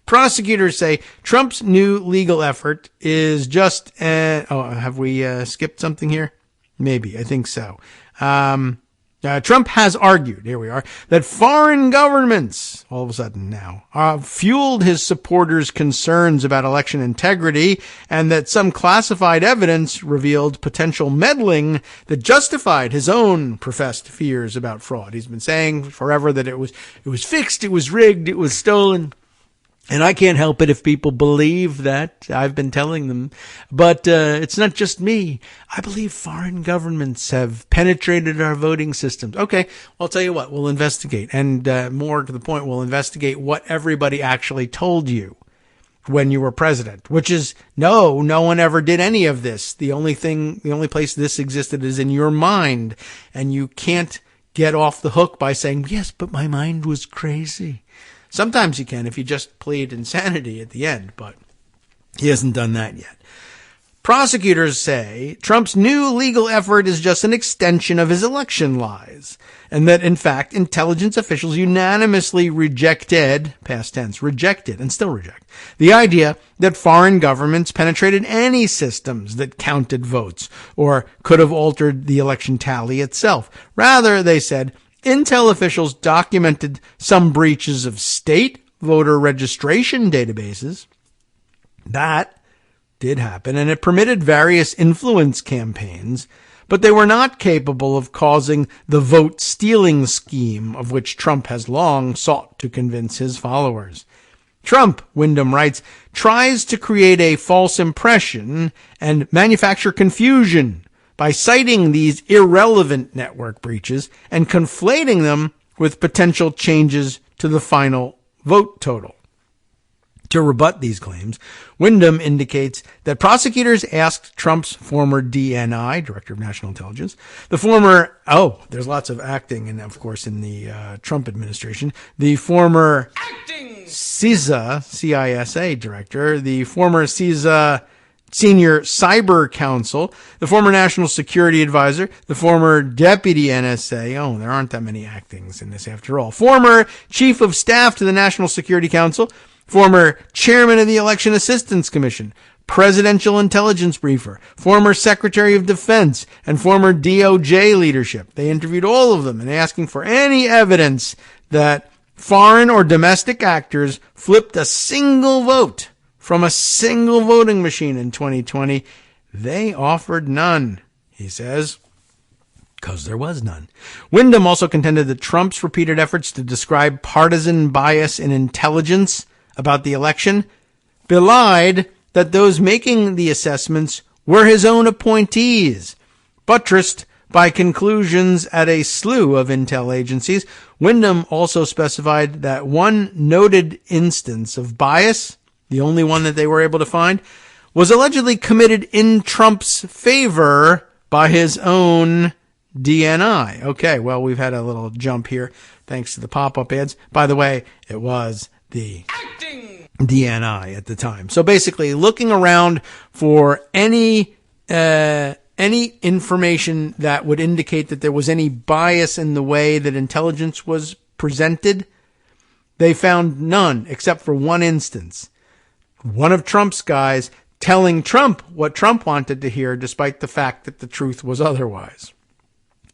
Prosecutors say Trump's new legal effort is just have we skipped something here? Maybe. I think so. Trump has argued, here we are, that foreign governments, all of a sudden now, fueled his supporters' concerns about election integrity and that some classified evidence revealed potential meddling that justified his own professed fears about fraud. He's been saying forever that it was fixed, it was rigged, it was stolen. And I can't help it if people believe that. I've been telling them. But it's not just me. I believe foreign governments have penetrated our voting systems. Okay, well, I'll tell you what. We'll investigate. And more to the point, we'll investigate what everybody actually told you when you were president, which is no one ever did any of this. The only place this existed is in your mind. And you can't get off the hook by saying, yes, but my mind was crazy. Sometimes you can if you just plead insanity at the end, but he hasn't done that yet. Prosecutors say Trump's new legal effort is just an extension of his election lies, and that, in fact, intelligence officials unanimously rejected, past tense, rejected and still reject, the idea that foreign governments penetrated any systems that counted votes or could have altered the election tally itself. Rather, they said, Intel officials documented some breaches of state voter registration databases. That did happen, and it permitted various influence campaigns, but they were not capable of causing the vote stealing scheme of which Trump has long sought to convince his followers. Trump, Wyndham writes, tries to create a false impression and manufacture confusion by citing these irrelevant network breaches and conflating them with potential changes to the final vote total. To rebut these claims, Wyndham indicates that prosecutors asked Trump's former DNI, Director of National Intelligence, the former, there's lots of acting, and of course in the Trump administration, the former CISA, CISA director, the former CISA senior cyber counsel, the former national security advisor, the former deputy NSA. Oh, there aren't that many actings in this after all. Former chief of staff to the National Security Council, former chairman of the Election Assistance Commission, presidential intelligence briefer, former secretary of defense, and former DOJ leadership. They interviewed all of them and asking for any evidence that foreign or domestic actors flipped a single vote from a single voting machine in 2020. They offered none, he says, because there was none. Windham also contended that Trump's repeated efforts to describe partisan bias in intelligence about the election belied that those making the assessments were his own appointees, buttressed by conclusions at a slew of intel agencies. Windham also specified that one noted instance of bias, the only one that they were able to find, was allegedly committed in Trump's favor by his own DNI. Okay, well, we've had a little jump here thanks to the pop-up ads. By the way, it was the DNI at the time. So basically, looking around for any information that would indicate that there was any bias in the way that intelligence was presented, they found none except for one instance. One of Trump's guys telling Trump what Trump wanted to hear, despite the fact that the truth was otherwise.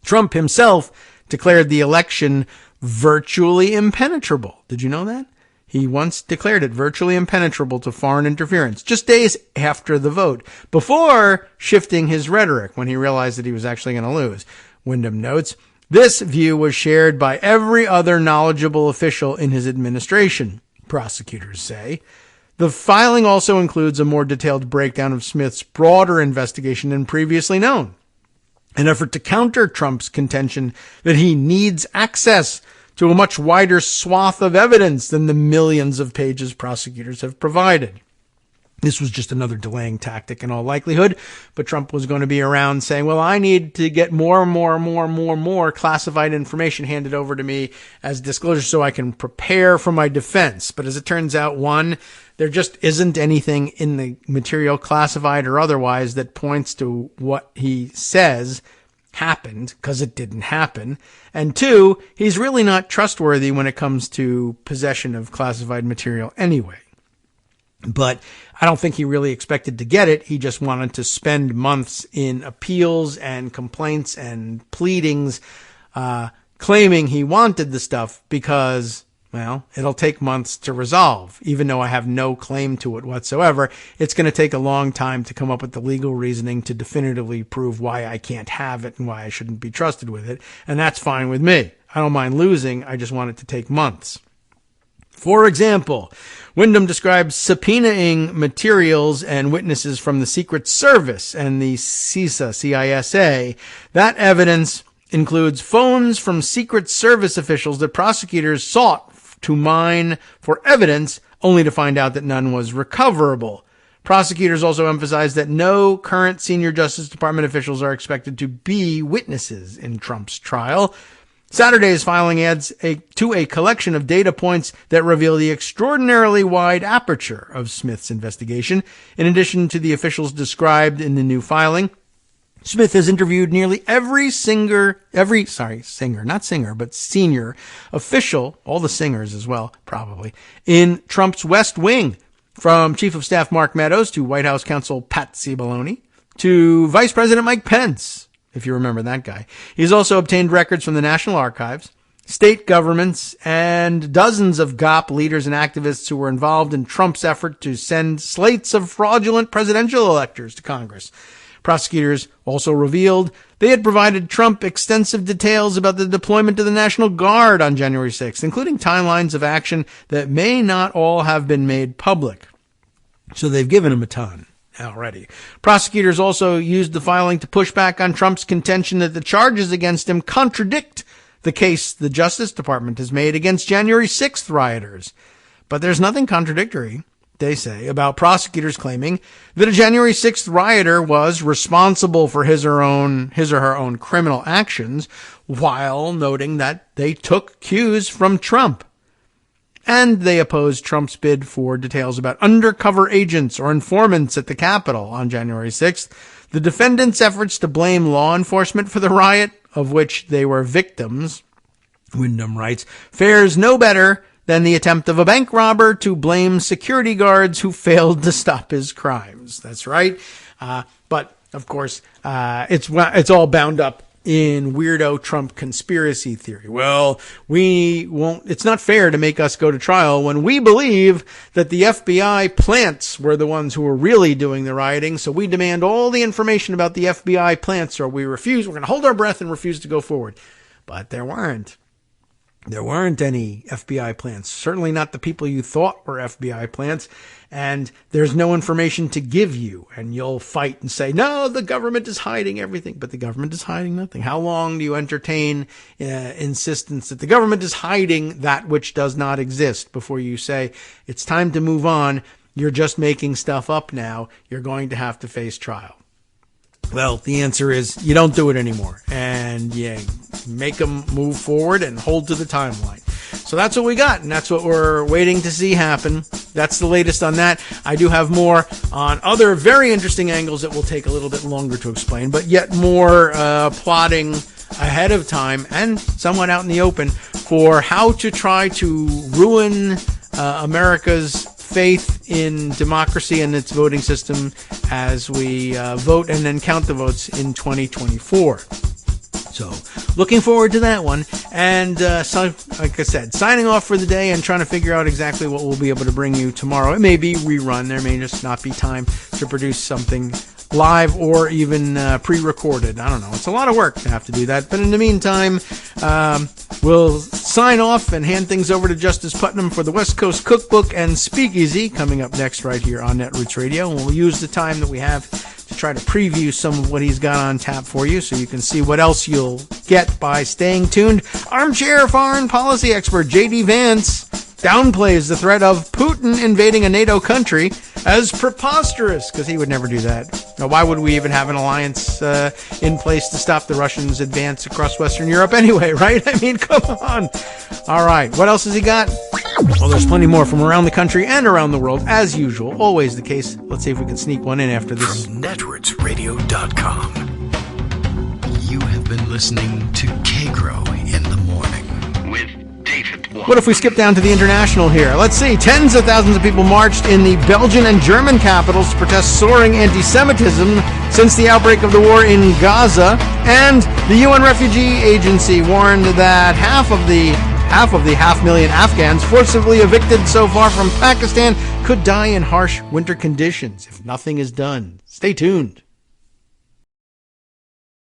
Trump himself declared the election virtually impenetrable. Did you know that? He once declared it virtually impenetrable to foreign interference, just days after the vote, before shifting his rhetoric when he realized that he was actually going to lose. Windham notes, this view was shared by every other knowledgeable official in his administration, prosecutors say. The filing also includes a more detailed breakdown of Smith's broader investigation than previously known, an effort to counter Trump's contention that he needs access to a much wider swath of evidence than the millions of pages prosecutors have provided. This was just another delaying tactic in all likelihood, but Trump was going to be around saying, well, I need to get more classified information handed over to me as disclosure so I can prepare for my defense. But as it turns out, one, there just isn't anything in the material, classified or otherwise, that points to what he says happened, because it didn't happen. And two, he's really not trustworthy when it comes to possession of classified material anyway. But I don't think he really expected to get it. He just wanted to spend months in appeals and complaints and pleadings, claiming he wanted the stuff because, well, it'll take months to resolve. Even though I have no claim to it whatsoever, it's going to take a long time to come up with the legal reasoning to definitively prove why I can't have it and why I shouldn't be trusted with it. And that's fine with me. I don't mind losing. I just want it to take months. For example, Windham describes subpoenaing materials and witnesses from the Secret Service and the CISA. That evidence includes phones from Secret Service officials that prosecutors sought to mine for evidence, only to find out that none was recoverable. Prosecutors also emphasized that no current senior Justice Department officials are expected to be witnesses in Trump's trial. Saturday's filing adds to a collection of data points that reveal the extraordinarily wide aperture of Smith's investigation. In addition to the officials described in the new filing, Smith has interviewed nearly every senior official, all the singers as well, probably, in Trump's West Wing, from Chief of Staff Mark Meadows to White House counsel Pat Cipollone to Vice President Mike Pence, if you remember that guy. He's also obtained records from the National Archives, state governments, and dozens of GOP leaders and activists who were involved in Trump's effort to send slates of fraudulent presidential electors to Congress. Prosecutors also revealed they had provided Trump extensive details about the deployment of the National Guard on January 6th, including timelines of action that may not all have been made public. So they've given him a ton already. Prosecutors also used the filing to push back on Trump's contention that the charges against him contradict the case the Justice Department has made against January 6th rioters. But there's nothing contradictory, they say, about prosecutors claiming that a January 6th rioter was responsible for his or her own criminal actions, while noting that they took cues from Trump. and they opposed Trump's bid for details about undercover agents or informants at the Capitol on January 6th. The defendants' efforts to blame law enforcement for the riot, of which they were victims, Windham writes, fares no better than the attempt of a bank robber to blame security guards who failed to stop his crimes. That's right. But, of course, it's all bound up in weirdo Trump conspiracy theory. Well, it's not fair to make us go to trial when we believe that the FBI plants were the ones who were really doing the rioting, so we demand all the information about the FBI plants, or we're going to hold our breath and refuse to go forward. But there weren't. There weren't any FBI plants, certainly not the people you thought were FBI plants, and there's no information to give you, and you'll fight and say, no, the government is hiding everything, but the government is hiding nothing. How long do you entertain insistence that the government is hiding that which does not exist before you say, it's time to move on, you're just making stuff up now, you're going to have to face trial? Well, the answer is you don't do it anymore, and you make them move forward and hold to the timeline. So that's what we got, and that's what we're waiting to see happen. That's the latest on that. I do have more on other very interesting angles that will take a little bit longer to explain, but yet more plotting ahead of time and somewhat out in the open for how to try to ruin America's faith in democracy and its voting system as we vote and then count the votes in 2024. So, looking forward to that one. And so, like I said, signing off for the day and trying to figure out exactly what we'll be able to bring you tomorrow. It may be rerun. There may just not be time to produce something live or even pre-recorded. I don't know. It's a lot of work to have to do that. But in the meantime, we'll sign off and hand things over to Justice Putnam for the West Coast Cookbook and Speakeasy coming up next right here on Netroots Radio. And we'll use the time that we have to try to preview some of what he's got on tap for you so you can see what else you'll get by staying tuned. Armchair foreign policy expert J.D. Vance downplays the threat of Putin invading a NATO country as preposterous, because he would never do that. Now, why would we even have an alliance in place to stop the Russians' advance across Western Europe anyway, right? I mean, come on. All right, what else has he got? Well, there's plenty more from around the country and around the world, as usual, always the case. Let's see if we can sneak one in after this. From netrootsradio.com, you have been listening to Kagro in the Morning with David. What if we skip down to the international here? Let's see. Tens of thousands of people marched in the Belgian and German capitals to protest soaring anti-Semitism since the outbreak of the war in Gaza. And the UN Refugee Agency warned that half of the 500,000 Afghans forcibly evicted so far from Pakistan could die in harsh winter conditions if nothing is done. Stay tuned.